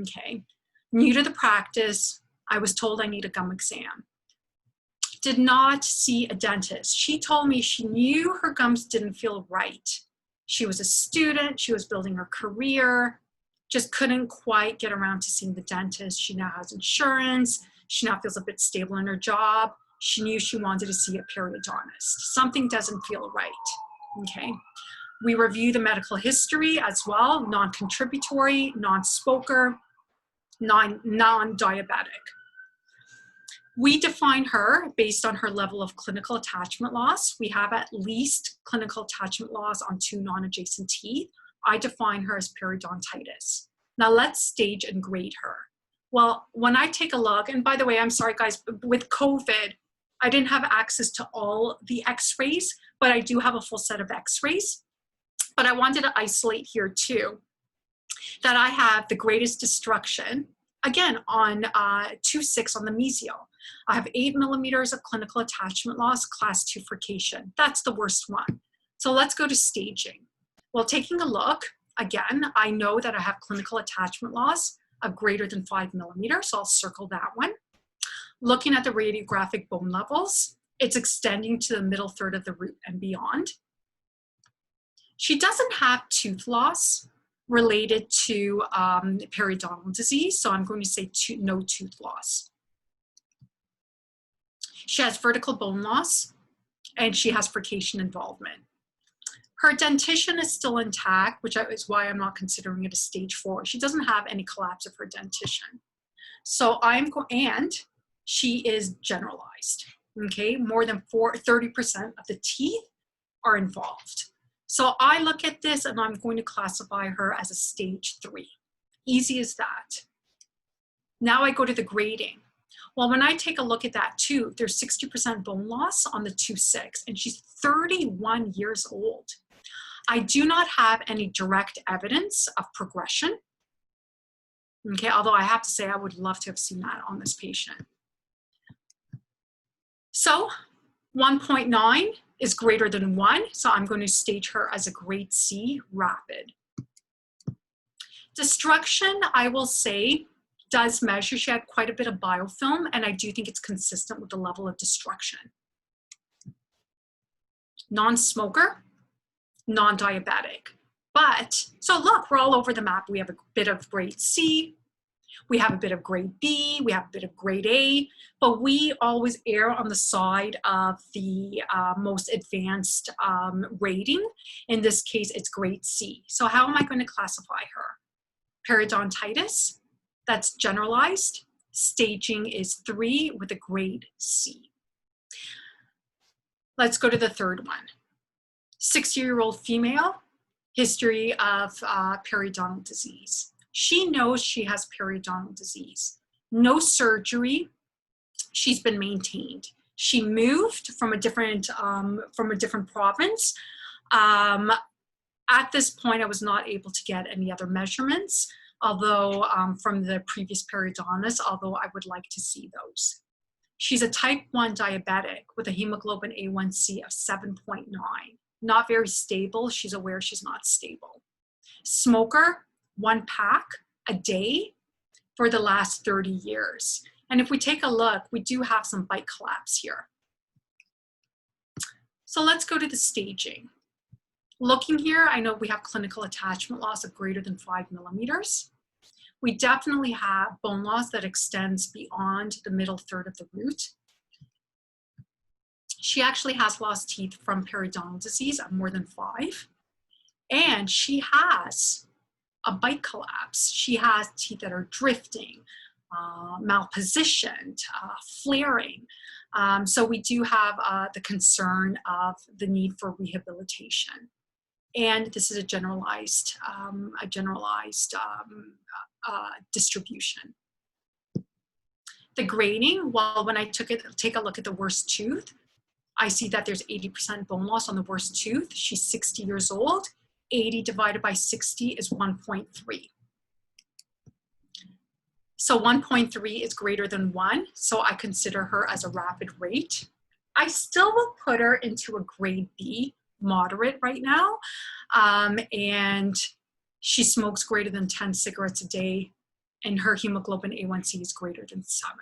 Okay. New to the practice. I was told I need a gum exam. Did not see a dentist. She told me she knew her gums didn't feel right. She was a student. She was building her career. Just couldn't quite get around to seeing the dentist. She now has insurance. She now feels a bit stable in her job. She knew she wanted to see a periodontist. Something doesn't feel right. Okay. We review the medical history as well, non-contributory, non-smoker, non-diabetic. We define her based on her level of clinical attachment loss. We have at least clinical attachment loss on 2 non-adjacent teeth. I define her as periodontitis. Now let's stage and grade her. Well, when I take a look, and by the way, I'm sorry guys, with COVID, I didn't have access to all the x-rays, but I do have a full set of x-rays. But I wanted to isolate here too, that I have the greatest destruction, again, on 2.6 on the mesial. I have 8 millimeters of clinical attachment loss, class 2 frication. That's the worst one. So let's go to staging. Well, taking a look, again, I know that I have clinical attachment loss of greater than 5 millimeters, so I'll circle that one. Looking at the radiographic bone levels, it's extending to the middle third of the root and beyond. She doesn't have tooth loss related to periodontal disease, so I'm going to say no tooth loss. She has vertical bone loss, and she has frication involvement. Her dentition is still intact, which is why I'm not considering it a stage 4. She doesn't have any collapse of her dentition. So and she is generalized, okay? More than 30% of the teeth are involved. So I look at this and I'm going to classify her as a stage 3. Easy as that. Now I go to the grading. Well, when I take a look at that too, there's 60% bone loss on the 2-6, and she's 31 years old. I do not have any direct evidence of progression. Okay, although I have to say I would love to have seen that on this patient. So 1.9 is greater than 1, so I'm going to stage her as a grade C, rapid. Destruction, I will say, does measure. She had quite a bit of biofilm, and I do think it's consistent with the level of destruction. Non-smoker, non-diabetic. But, so look, we're all over the map. We have a bit of grade C, we have a bit of grade B, we have a bit of grade A, but we always err on the side of the most advanced rating. In this case, it's grade C. So how am I going to classify her? Periodontitis, that's generalized. Staging is 3 with a grade C. Let's go to the third one. 60-year-old female, history of periodontal disease. She knows she has periodontal disease. No surgery. She's been maintained. She moved from a different province. At this point, I was not able to get any other measurements, although from the previous periodontist, although I would like to see those. She's a type 1 diabetic with a hemoglobin A1c of 7.9. Not very stable. She's aware she's not stable. Smoker, 1 pack a day for the last 30 years. And if we take a look, we do have some bite collapse here. So let's go to the staging. Looking here, I know we have clinical attachment loss of greater than 5 millimeters. We definitely have bone loss that extends beyond the middle third of the root. She actually has lost teeth from periodontal disease of more than 5. And she has a bite collapse. She has teeth that are drifting, malpositioned, flaring. So we do have the concern of the need for rehabilitation. And this is a generalized distribution. The grading, well, when I take a look at the worst tooth, I see that there's 80% bone loss on the worst tooth. She's 60 years old. 80 divided by 60 is 1.3. So 1.3 is greater than 1, so I consider her as a rapid rate. I still will put her into a grade B, moderate right now, and she smokes greater than 10 cigarettes a day, and her hemoglobin A1c is greater than 7,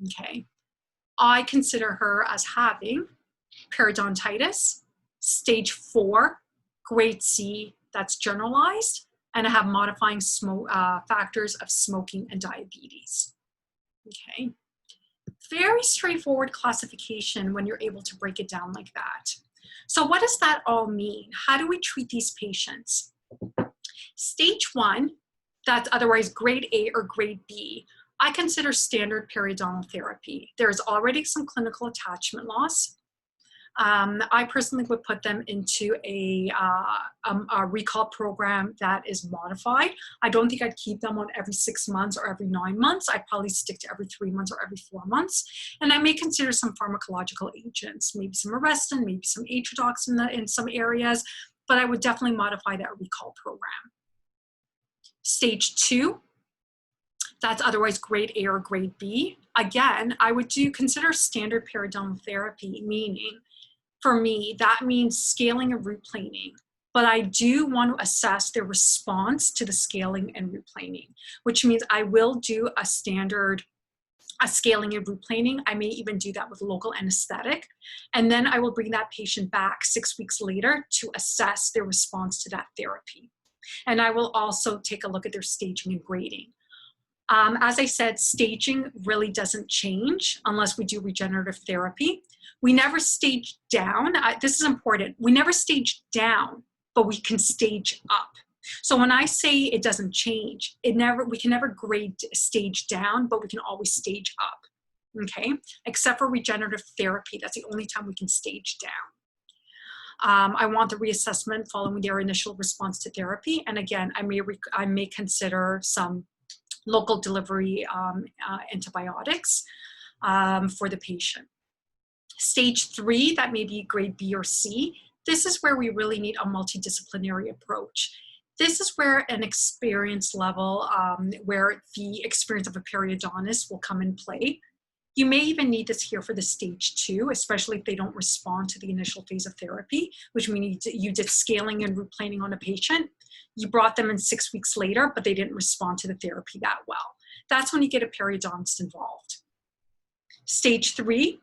okay? I consider her as having periodontitis, stage 4, grade C, that's generalized, and I have modifying factors of smoking and diabetes, okay? Very straightforward classification when you're able to break it down like that. So what does that all mean? How do we treat these patients? Stage 1, that's otherwise grade A or grade B, I consider standard periodontal therapy. There's already some clinical attachment loss. I personally would put them into a recall program that is modified. I don't think I'd keep them on every 6 months or every 9 months. I'd probably stick to every 3 months or every 4 months. And I may consider some pharmacological agents, maybe some Arrestin, maybe some Atrodox in some areas, but I would definitely modify that recall program. Stage 2, that's otherwise grade A or grade B. Again, I would consider standard periodontal therapy, meaning for me, that means scaling and root planing. But I do want to assess the response to the scaling and root planing, which means I will do a standard scaling and root planing. I may even do that with local anesthetic. And then I will bring that patient back 6 weeks later to assess their response to that therapy. And I will also take a look at their staging and grading. As I said, staging really doesn't change unless we do regenerative therapy. We never stage down. This is important. We never stage down, but we can stage up. So when I say it doesn't change, we can never grade stage down, but we can always stage up, okay? Except for regenerative therapy. That's the only time we can stage down. I want the reassessment following their initial response to therapy. And again, I may consider some local delivery antibiotics for the patient. Stage 3, that may be grade B or C. This is where we really need a multidisciplinary approach. This is where an experience level, where the experience of a periodontist will come in play. You may even need this here for the stage 2, especially if they don't respond to the initial phase of therapy, which means you did scaling and root planing on a patient. You brought them in 6 weeks later, but they didn't respond to the therapy that well. That's when you get a periodontist involved. Stage 3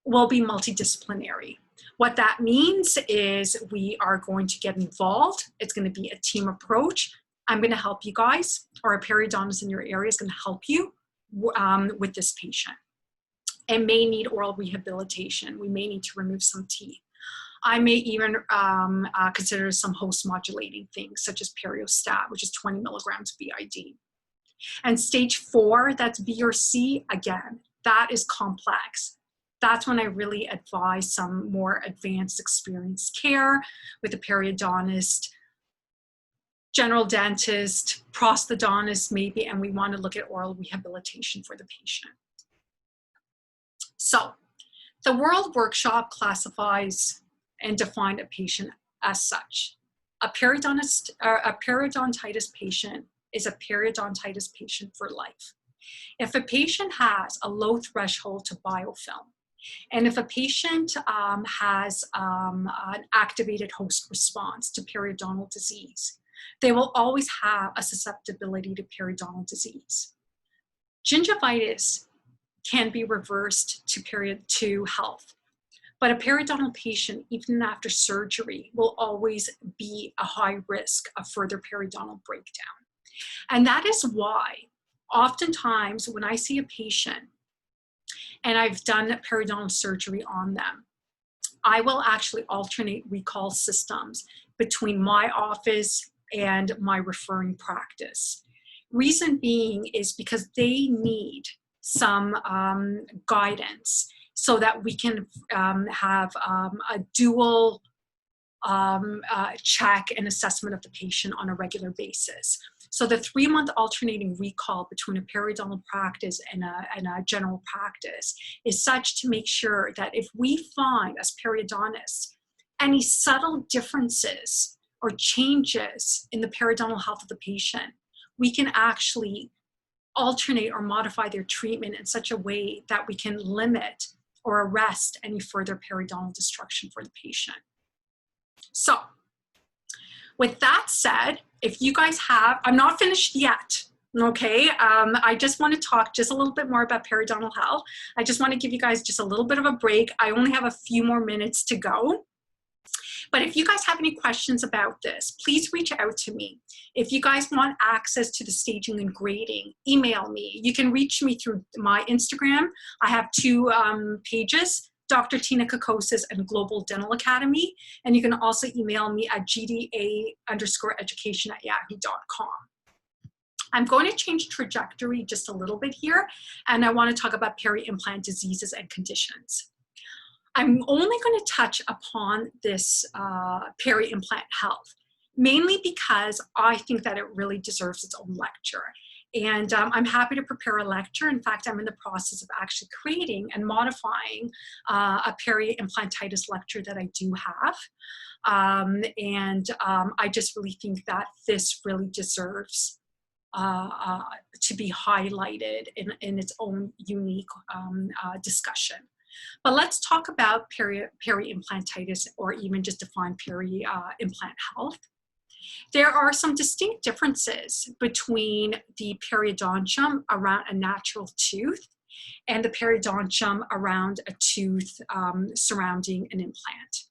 will be multidisciplinary. What that means is we are going to get involved. It's going to be a team approach. I'm going to help you guys, or a periodontist in your area is going to help you with this patient. It may need oral rehabilitation. We may need to remove some teeth. I may even consider some host modulating things such as Periostat, which is 20 milligrams BID. And stage 4, that's B or C, again, that is complex. That's when I really advise some more advanced experienced care with a periodontist, general dentist, prosthodontist maybe, and we want to look at oral rehabilitation for the patient. So the World Workshop classifies and defines a patient as such. A periodontitis patient is a periodontitis patient for life. If a patient has a low threshold to biofilm, and if a patient has an activated host response to periodontal disease, they will always have a susceptibility to periodontal disease. Gingivitis can be reversed to health, but a periodontal patient, even after surgery, will always be a high risk of further periodontal breakdown. And that is why oftentimes when I see a patient and I've done periodontal surgery on them, I will actually alternate recall systems between my office and my referring practice. Reason being is because they need some guidance so that we can have a dual check and assessment of the patient on a regular basis. So the 3-month alternating recall between a periodontal practice and a general practice is such to make sure that if we find as periodontists any subtle differences or changes in the periodontal health of the patient, we can actually alternate or modify their treatment in such a way that we can limit or arrest any further periodontal destruction for the patient. So, with that said, if you guys have, I'm not finished yet, okay? I just want to talk just a little bit more about periodontal health. I just want to give you guys just a little bit of a break. I only have a few more minutes to go. But if you guys have any questions about this, please reach out to me. If you guys want access to the staging and grading, email me. You can reach me through my Instagram. I have 2 pages, Dr. Tina Kokisis and Global Dental Academy. And you can also email me at gda_education@yahoo.com. I'm going to change trajectory just a little bit here, and I want to talk about peri-implant diseases and conditions. I'm only going to touch upon this peri-implant health, mainly because I think that it really deserves its own lecture. And I'm happy to prepare a lecture. In fact, I'm in the process of actually creating and modifying a peri-implantitis lecture that I do have. I just really think that this really deserves to be highlighted in its own unique discussion. But let's talk about peri-implantitis, or even just define peri-implant health. There are some distinct differences between the periodontium around a natural tooth and the periodontium around a tooth surrounding an implant.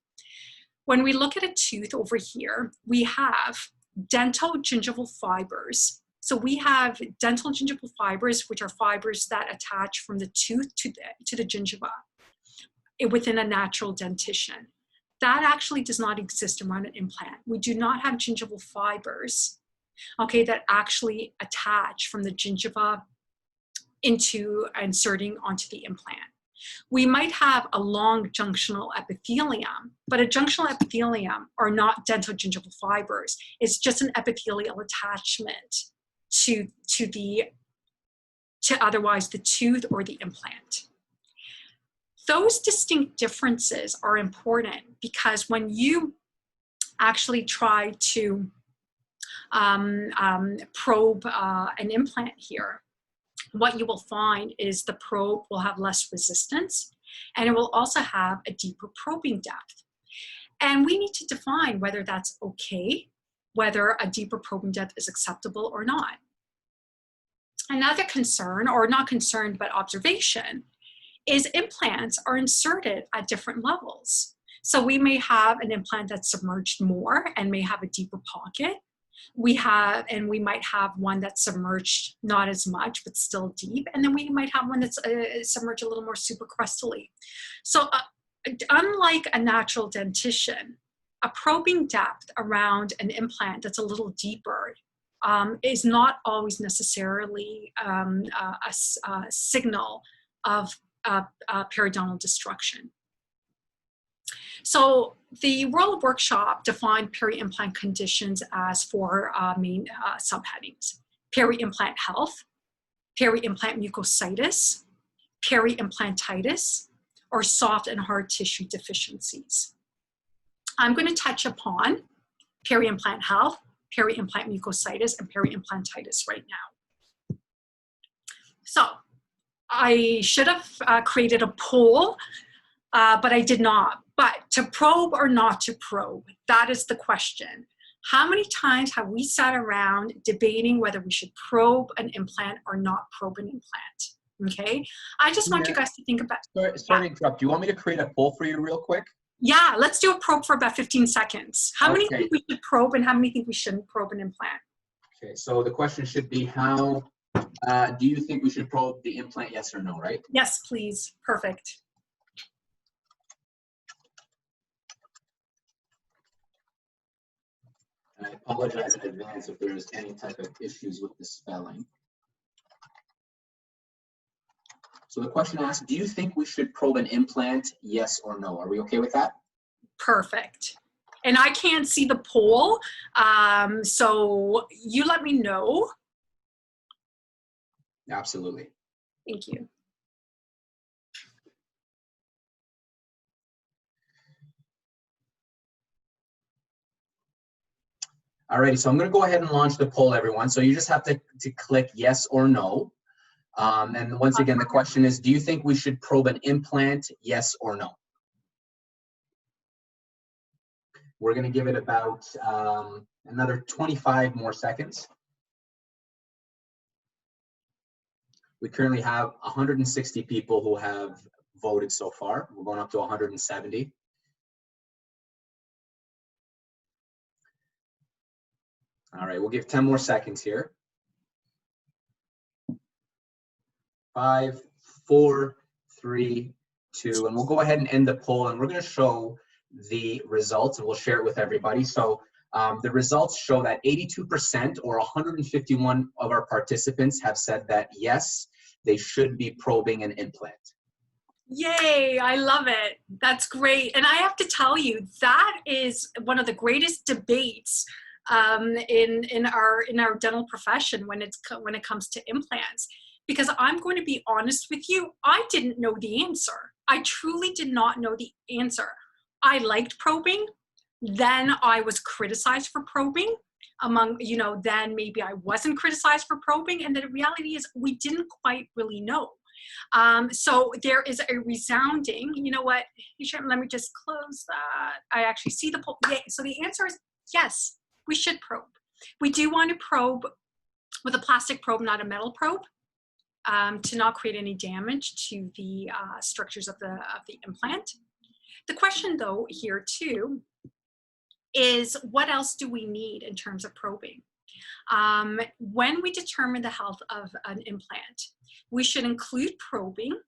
When we look at a tooth over here, we have dental gingival fibers. So we have dental gingival fibers, which are fibers that attach from the tooth to the gingiva within a natural dentition. That actually does not exist around an implant. We do not have gingival fibers, okay, that actually attach from the gingiva into inserting onto the implant. We might have a long junctional epithelium, but a junctional epithelium are not dental gingival fibers. It's just an epithelial attachment to otherwise the tooth or the implant. Those distinct differences are important because when you actually try to probe an implant here, what you will find is the probe will have less resistance, and it will also have a deeper probing depth. And we need to define whether that's okay, whether a deeper probing depth is acceptable or not. Another concern, or not concern, but observation, is implants are inserted at different levels. So we may have an implant that's submerged more and may have a deeper pocket. We might have one that's submerged not as much, but still deep. And then we might have one that's submerged a little more supercrustally. So unlike a natural dentition, a probing depth around an implant that's a little deeper is not always necessarily a signal of periodontal destruction. So the World Workshop defined peri-implant conditions as four main subheadings: Peri-Implant Health, Peri-Implant Mucositis, Peri-Implantitis, or soft and hard tissue deficiencies. I'm going to touch upon Peri-Implant Health, Peri-Implant Mucositis, and Peri-Implantitis right now. So I should have created a poll, but I did not. But to probe or not to probe, that is the question. How many times have we sat around debating whether we should probe an implant or not probe an implant? Okay, I just want you guys to think about. Sorry to interrupt. Do you want me to create a poll for you real quick? Yeah, let's do a probe for about 15 seconds. How many think we should probe and how many think we shouldn't probe an implant? Okay, so the question should be, how do you think we should probe the implant, yes or no, right? Yes, please. Perfect. And I apologize in advance if there's any type of issues with the spelling. So the question asks, do you think we should probe an implant, yes or no? Are we okay with that? Perfect. And I can't see the poll, so you let me know. Absolutely. Thank you. Alrighty, so I'm going to go ahead and launch the poll, everyone. So you just have to click yes or no. And once again, the question is, do you think we should probe an implant, yes or no? We're going to give it about another 25 more seconds. We currently have 160 people who have voted so far. We're going up to 170. All right, we'll give 10 more seconds here. 5, 4, 3, 2, and we'll go ahead and end the poll, and we're going to show the results, and we'll share it with everybody. So the results show that 82%, or 151 of our participants, have said that yes, they should be probing an implant. Yay, I love it. That's great. And I have to tell you, that is one of the greatest debates in our dental profession when it comes to implants. Because I'm going to be honest with you, I didn't know the answer. I truly did not know the answer. I liked probing. Then I was criticized for probing. Then maybe I wasn't criticized for probing. And the reality is we didn't quite really know. So there is a resounding, you know what, let me just close that. I actually see the poll. Yeah, so the answer is yes, we should probe. We do want to probe with a plastic probe, not a metal probe, to not create any damage to the structures of the implant. The question though here too is, what else do we need in terms of probing? When we determine the health of an implant, we should include probing,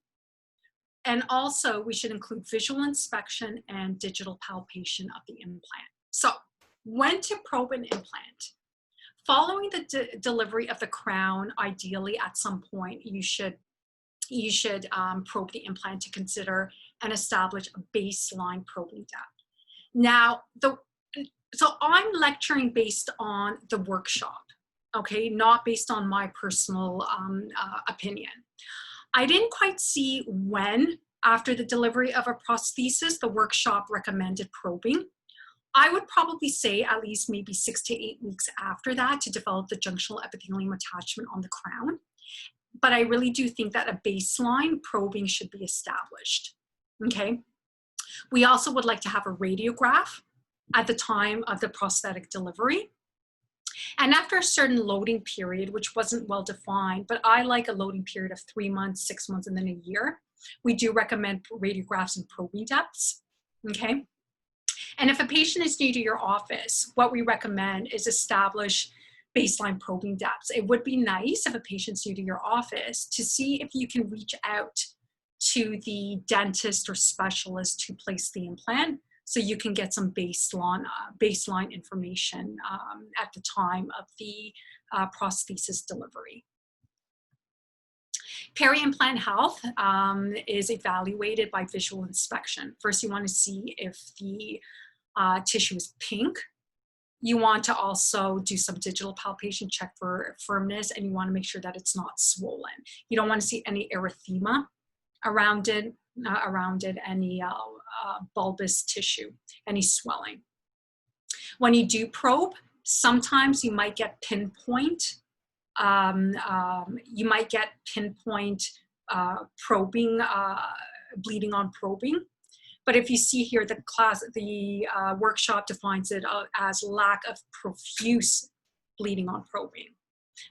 and also we should include visual inspection and digital palpation of the implant. So when to probe an implant? Following the delivery of the crown, ideally at some point, you should probe the implant to consider and establish a baseline probing depth. Now, so I'm lecturing based on the workshop. okay, not based on my personal opinion. I didn't quite see when, after the delivery of a prosthesis, the workshop recommended probing. I would probably say at least maybe 6 to 8 weeks after that to develop the junctional epithelium attachment on the crown. But I really do think that a baseline probing should be established, okay? We also would like to have a radiograph at the time of the prosthetic delivery. And after a certain loading period, which wasn't well defined, but I like a loading period of 3 months, 6 months, and then a year, we do recommend radiographs and probing depths, okay? And if a patient is new to your office, what we recommend is establish baseline probing depths. It would be nice if a patient's new to your office to see if you can reach out to the dentist or specialist to place the implant so you can get some baseline information at the time of the prosthesis delivery. Peri-Implant Health is evaluated by visual inspection. First, you want to see if the tissue is pink. You want to also do some digital palpation, check for firmness, and you want to make sure that it's not swollen. You don't want to see any erythema around it, any bulbous tissue, any swelling. When you do probe, sometimes you might get pinpoint. You might get pinpoint probing, bleeding on probing. But if you see here, the workshop defines it as lack of profuse bleeding on probing.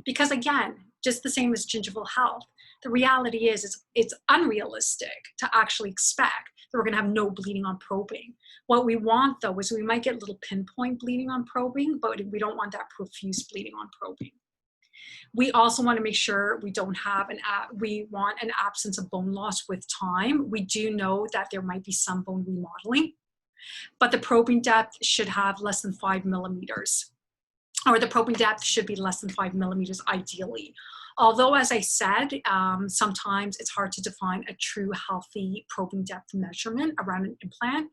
Because again, just the same as gingival health, the reality is it's unrealistic to actually expect that we're gonna have no bleeding on probing. What we want though is we might get little pinpoint bleeding on probing, but we don't want that profuse bleeding on probing. We also want to make sure we don't have we want an absence of bone loss with time. We do know that there might be some bone remodeling, but the probing depth should have less than 5 millimeters, or the probing depth should be less than 5 millimeters ideally. Although, as I said, sometimes it's hard to define a true healthy probing depth measurement around an implant.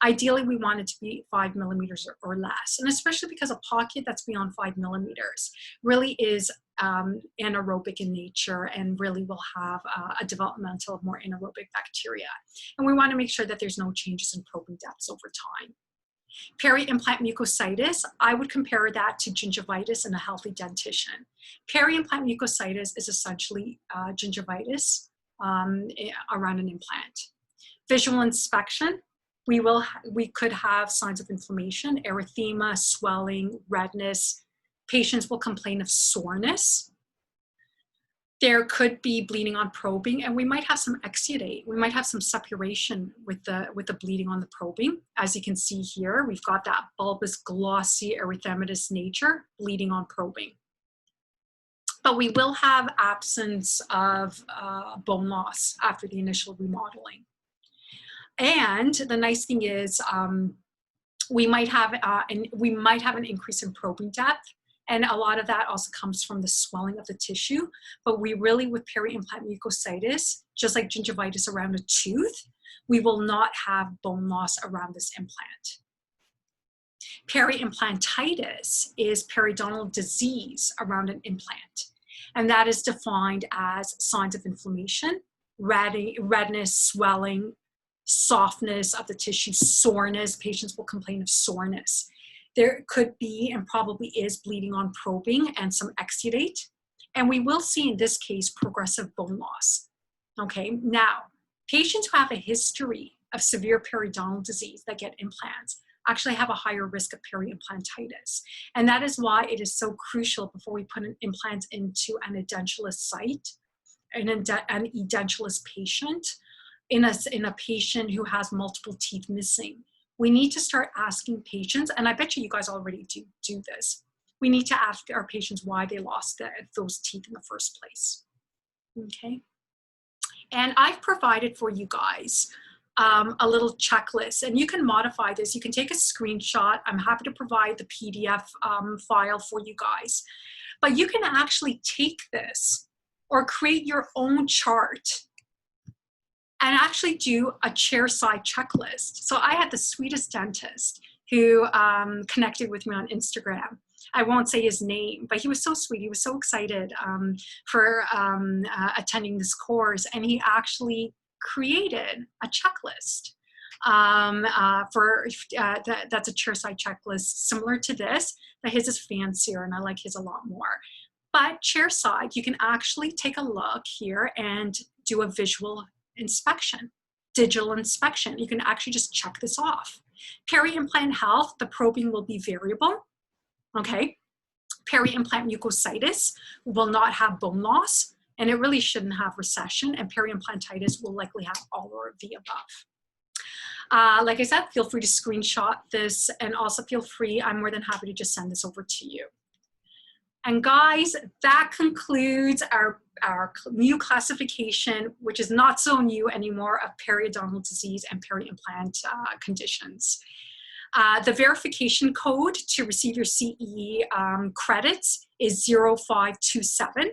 Ideally, we want it to be 5 millimeters or less, and especially because a pocket that's beyond 5 millimeters really is anaerobic in nature and really will have a developmental of more anaerobic bacteria. And we want to make sure that there's no changes in probing depths over time. Peri-implant mucositis, I would compare that to gingivitis in a healthy dentition. Peri-implant mucositis is essentially gingivitis around an implant. Visual inspection, we could have signs of inflammation, erythema, swelling, redness. Patients will complain of soreness. There could be bleeding on probing, and we might have some exudate. We might have some suppuration with the bleeding on the probing. As you can see here, we've got that bulbous, glossy, erythematous nature bleeding on probing. But we will have absence of bone loss after the initial remodeling. And the nice thing is we might have an increase in probing depth. And a lot of that also comes from the swelling of the tissue. But we really, with peri-implant mucositis, just like gingivitis around a tooth, we will not have bone loss around this implant. Peri-implantitis is periodontal disease around an implant. And that is defined as signs of inflammation, redness, swelling, softness of the tissue, soreness. Patients will complain of soreness. There could be and probably is bleeding on probing and some exudate. And we will see in this case progressive bone loss. Okay, now patients who have a history of severe periodontal disease that get implants actually have a higher risk of peri-implantitis. And that is why it is so crucial before we put an implant into an edentulous site, an edentulous patient, in a patient who has multiple teeth missing. We need to start asking patients, and I bet you guys already do this. We need to ask our patients why they lost those teeth in the first place, okay? And I've provided for you guys a little checklist, and you can modify this. You can take a screenshot. I'm happy to provide the PDF file for you guys. But you can actually take this or create your own chart and actually do a chair-side checklist. So I had the sweetest dentist who connected with me on Instagram. I won't say his name, but he was so sweet. He was so excited for attending this course, and he actually created a checklist that's a chairside checklist similar to this, but his is fancier, and I like his a lot more. But chairside, you can actually take a look here and do a visual inspection, digital inspection. You can actually just check this off. Peri-Implant Health, the probing will be variable, okay? Peri-Implant Mucositis will not have bone loss, and it really shouldn't have recession, and Peri-Implantitis will likely have all or the above. Like I said, feel free to screenshot this, and also feel free, I'm more than happy to just send this over to you. And guys, that concludes our new classification, which is not so new anymore, of periodontal disease and peri-implant conditions. The verification code to receive your CE credits is 0527.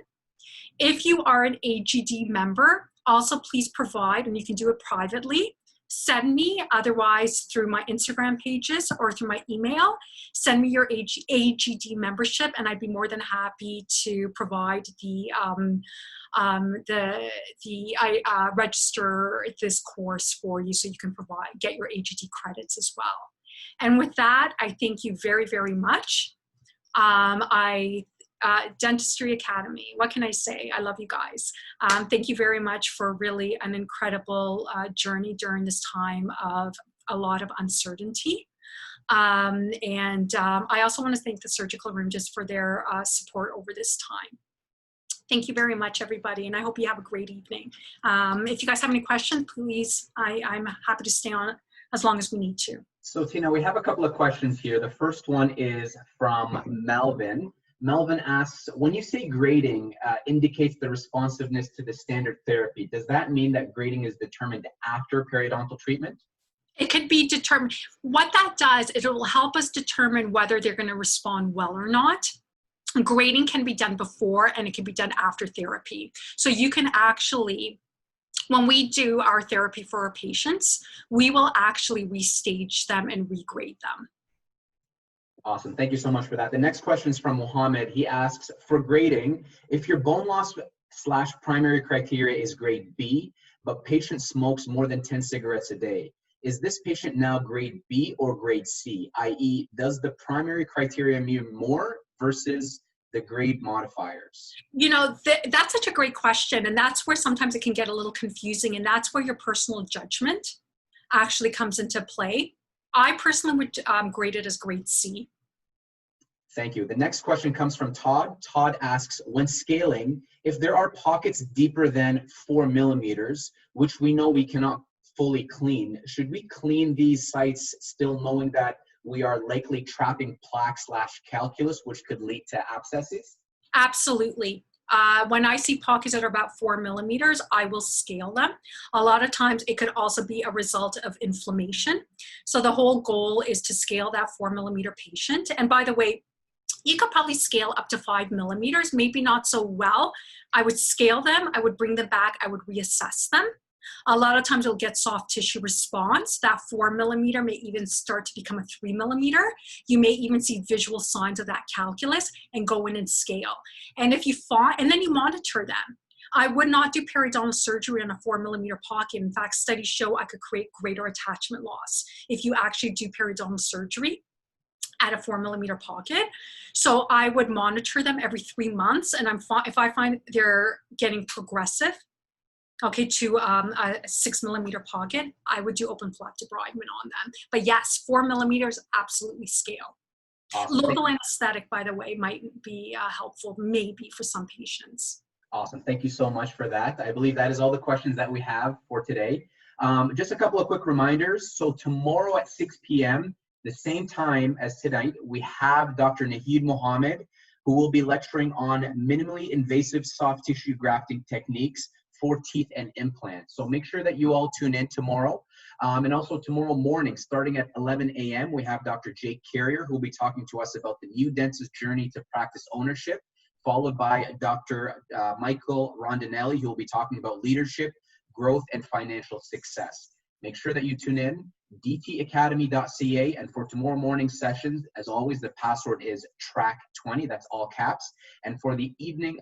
If you are an AGD member, also please provide, and you can do it privately, send me, otherwise through my Instagram pages or through my email, send me your AGD membership, and I'd be more than happy to provide register this course for you so you can get your AGD credits as well. And with that, I thank you very, very much. Dentistry Academy, what can I say? I love you guys. Thank you very much for really an incredible journey during this time of a lot of uncertainty. I also want to thank the surgical room just for their support over this time. Thank you very much, everybody, and I hope you have a great evening. If you guys have any questions, please, I'm happy to stay on as long as we need to. So Tina, we have a couple of questions here. The first one is from Melvin. Melvin asks, when you say grading indicates the responsiveness to the standard therapy, does that mean that grading is determined after periodontal treatment? It could be determined. What that does is it will help us determine whether they're going to respond well or not. Grading can be done before, and it can be done after therapy. So you can actually, when we do our therapy for our patients, we will actually restage them and regrade them. Awesome. Thank you so much for that. The next question is from Mohammed. He asks, for grading, if your bone loss / primary criteria is grade B, but patient smokes more than 10 cigarettes a day, is this patient now grade B or grade C? I.e., does the primary criteria mean more versus the grade modifiers? You know, that's such a great question. And that's where sometimes it can get a little confusing. And that's where your personal judgment actually comes into play. I personally would grade it as grade C. Thank you. The next question comes from Todd. Todd asks, when scaling, if there are pockets deeper than 4 millimeters, which we know we cannot fully clean, should we clean these sites still knowing that we are likely trapping plaque / calculus, which could lead to abscesses? Absolutely. When I see pockets that are about 4 millimeters, I will scale them. A lot of times it could also be a result of inflammation. So the whole goal is to scale that 4 millimeter patient. And by the way, you could probably scale up to 5 millimeters, maybe not so well. I would scale them, I would bring them back, I would reassess them. A lot of times you'll get soft tissue response. That 4 millimeter may even start to become a 3 millimeter. You may even see visual signs of that calculus and go in and scale. And if you find, and then you monitor them. I would not do periodontal surgery on a 4 millimeter pocket. In fact, studies show I could create greater attachment loss if you actually do periodontal surgery at a 4 millimeter pocket. So I would monitor them every 3 months. And if I find they're getting progressive, okay, to a 6 millimeter pocket, I would do open flap debridement on them. But yes, 4 millimeters, absolutely scale. Awesome. Local anesthetic, by the way, might be helpful maybe for some patients. Awesome. Thank you so much for that. I believe that is all the questions that we have for today. Just a couple of quick reminders. So tomorrow at 6 p.m., the same time as tonight, we have Dr. Nahid Mohammed, who will be lecturing on minimally invasive soft tissue grafting techniques for teeth and implants. So make sure that you all tune in tomorrow. And also tomorrow morning, starting at 11 a.m., we have Dr. Jake Carrier, who will be talking to us about the new dentist journey to practice ownership, followed by Dr. Michael Rondinelli, who will be talking about leadership, growth, and financial success. Make sure that you tune in. dtacademy.ca. And for tomorrow morning's sessions, as always, the password is track20. That's all caps. And for the evening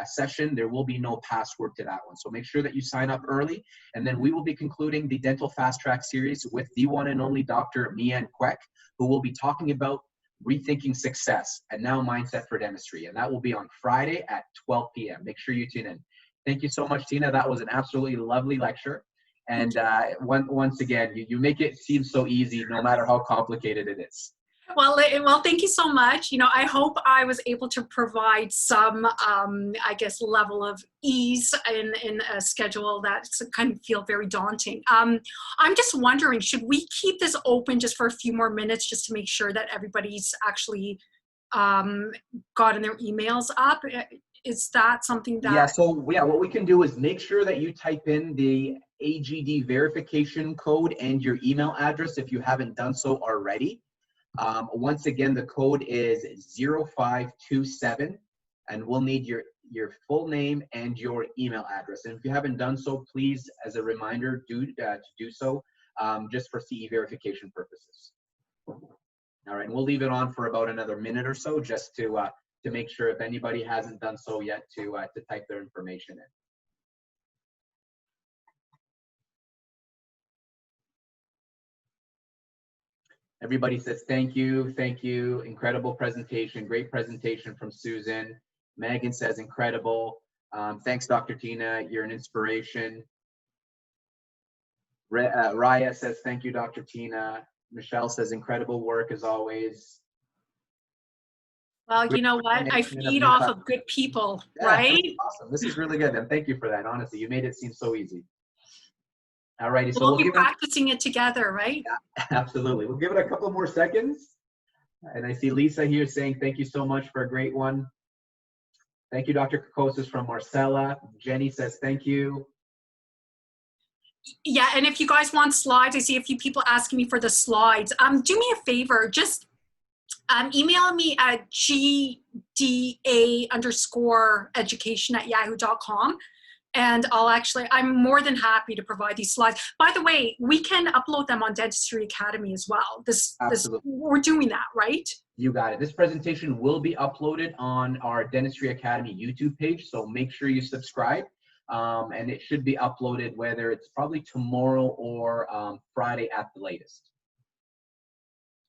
session, there will be no password to that one. So make sure that you sign up early. And then we will be concluding the Dental Fast Track series with the one and only Dr. Mian Kwek, who will be talking about rethinking success and now mindset for dentistry. And that will be on Friday at 12 p.m. Make sure you tune in. Thank you so much, Tina. That was an absolutely lovely lecture. And once again, you make it seem so easy, no matter how complicated it is. Well, thank you so much. You know, I hope I was able to provide some, I guess, level of ease in a schedule that kind of feel very daunting. I'm just wondering, should we keep this open just for a few more minutes just to make sure that everybody's actually gotten their emails up? Is that something that... Yeah, so yeah, what we can do is make sure that you type in the AGD verification code and your email address if you haven't done so already. Once again, the code is 0527, and we'll need your full name and your email address. And if you haven't done so, please, as a reminder, to do so, just for CE verification purposes. All right, and we'll leave it on for about another minute or so, just to make sure if anybody hasn't done so yet to type their information in. Everybody says thank you, incredible presentation, great presentation from Susan. Megan says incredible. Thanks, Dr. Tina, you're an inspiration. Raya says thank you, Dr. Tina. Michelle says incredible work as always. Well, you know what? I feed off of good people, right? Awesome. This is really good, and thank you for that. Honestly, you made it seem so easy. All righty, so we'll be practicing it together, right? Yeah, absolutely. We'll give it a couple more seconds. And I see Lisa here saying thank you so much for a great one. Thank you, Dr. Kokisis from Marcella. Jenny says thank you. Yeah, and if you guys want slides, I see a few people asking me for the slides. Do me a favor, just email me at gda_education@yahoo.com. And I'm more than happy to provide these slides. By the way, we can upload them on Dentistry Academy as well. We're doing that, right? You got it. This presentation will be uploaded on our Dentistry Academy YouTube page, so make sure you subscribe. And it should be uploaded, whether it's probably tomorrow or Friday at the latest.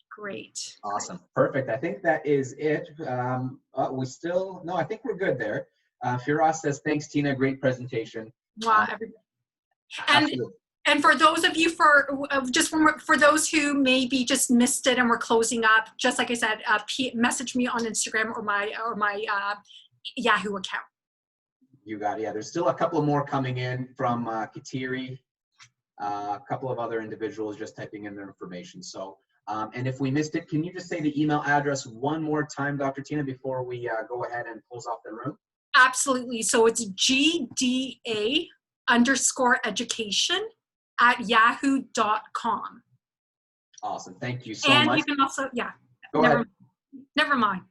Great. Awesome. Perfect. I think that is it. I think we're good there. Firas says, thanks, Tina. Great presentation. Wow. And for those of you, for those who maybe just missed it and we're closing up, just like I said, message me on Instagram or my Yahoo account. You got it. Yeah, there's still a couple more coming in from Kateri, a couple of other individuals just typing in their information. So, and if we missed it, can you just say the email address one more time, Dr. Tina, before we go ahead and close off the room? Absolutely. So it's gda_education@yahoo.com. Awesome. Thank you so much. And you can also, Go ahead. Never mind.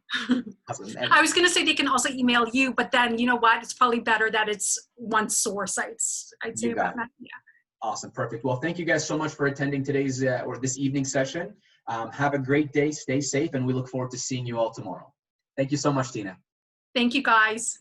Awesome. I was going to say they can also email you, but then you know what? It's probably better that it's one source. I'd say about that. Yeah. Awesome. Perfect. Well, thank you guys so much for attending today's or this evening session. Have a great day. Stay safe, and we look forward to seeing you all tomorrow. Thank you so much, Tina. Thank you, guys.